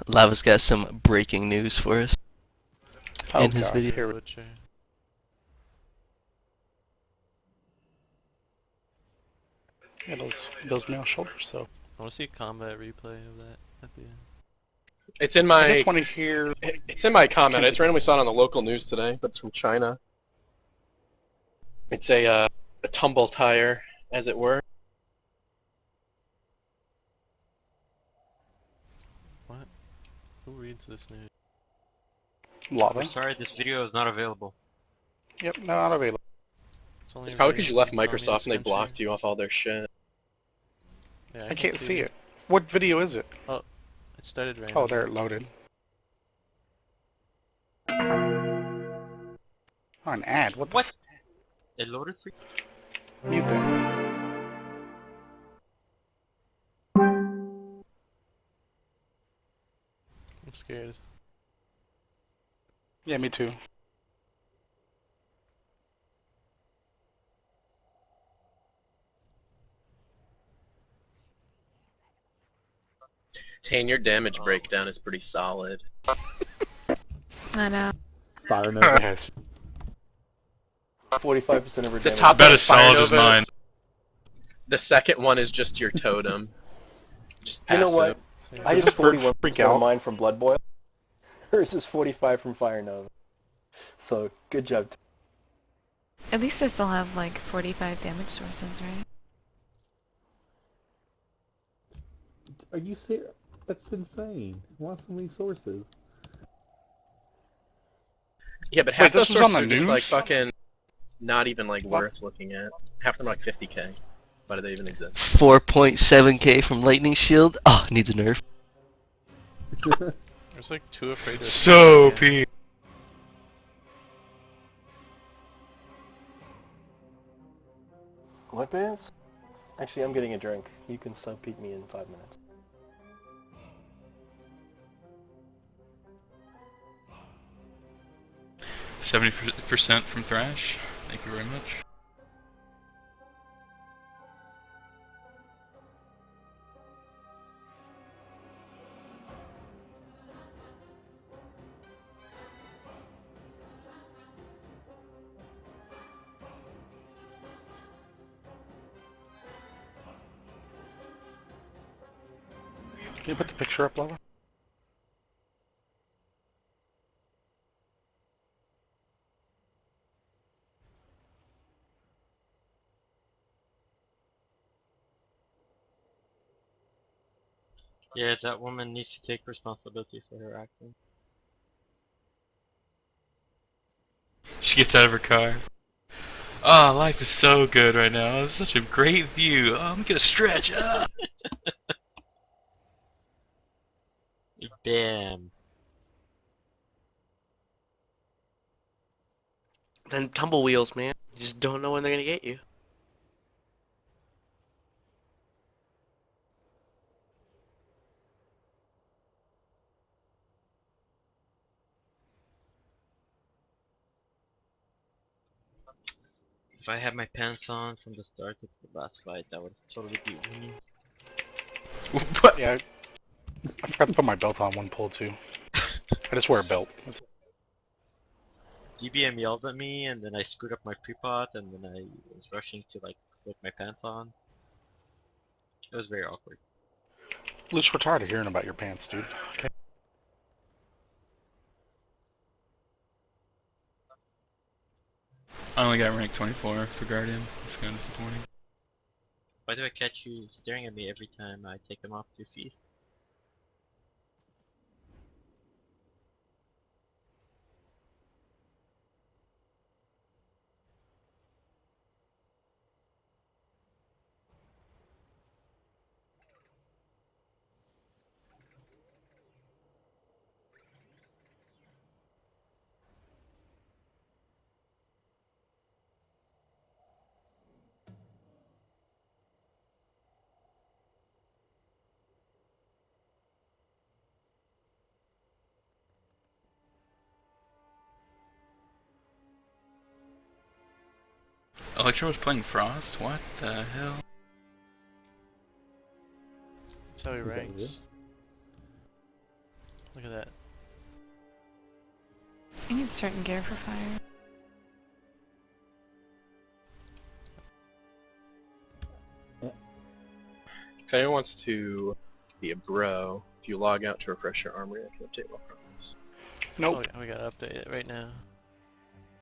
Lava's got some breaking news for us Oh, in his God. video. Here we- Butcher. Yeah, those male shoulders. So I want to see a combat replay of that at the end. It's in I my just want to hear. it's in my comment. I just randomly saw it on the local news today, but it's from China. It's a tumble tire, as it were. What? Who reads this news? Lava. We're sorry, this video is not available. Yep, no, not available. It's only It's probably because you left available in Microsoft and they communist blocked country. you off all their shit. Yeah, I can't see it. What video is it? Oh, it started raining. Oh, there it loaded. Oh, an ad. What the What? It loaded for you? Mute that. I'm scared. Yeah, me too. Tane, your damage breakdown is pretty solid. I know. Fire Nova. Yes. 45% of her The damage. top About one, as Fire solid as Nova, mine. The second one is just your totem. Just You know passive. what? I Does did this bird 41% freak of out? mine from Blood Boil. Hers is 45 from Fire Nova. So, good job. At least I still have like 45 damage sources, right? Are you serious? That's insane. Why so many sources? Yeah, but half Wait, this those was on sources the are just like news? fucking not even like What? worth looking at. Half of them are like 50k. Why do they even exist? 4.7k from Lightning Shield. Oh, needs a nerf. I was like too afraid to. So attack again. P. What bands? Actually, I'm getting a drink. You can sub-peak me in 5 minutes. %70 from Thrash. Thank you very much. Can you put the picture up, Lava? Yeah, that woman needs to take responsibility for her actions. She gets out of her car. Oh, life is so good right now. It's such a great view. Oh, I'm gonna stretch. Ah. Damn. Then tumbleweels, man. You just don't know when they're gonna get you. If I had my pants on from the start of the last fight, that would totally be winning. But yeah, I forgot to put my belt on one pull too. I just wear a belt. DBM yelled at me, and then I screwed up my pre-pot, and then I was rushing to like put my pants on. It was very awkward. Luch, we're tired of hearing about your pants, dude. Okay. I only got rank 24 for Guardian. It's kind of disappointing. Why do I catch you staring at me every time I take them off to feast? Electro was playing Frost? What the hell? That's how he Is that ranks. real? Look at that. I need certain gear for fire. If anyone wants to be a bro, if you log out to refresh your armory, I can update more progress. Nope. Oh, yeah, we gotta update it right now.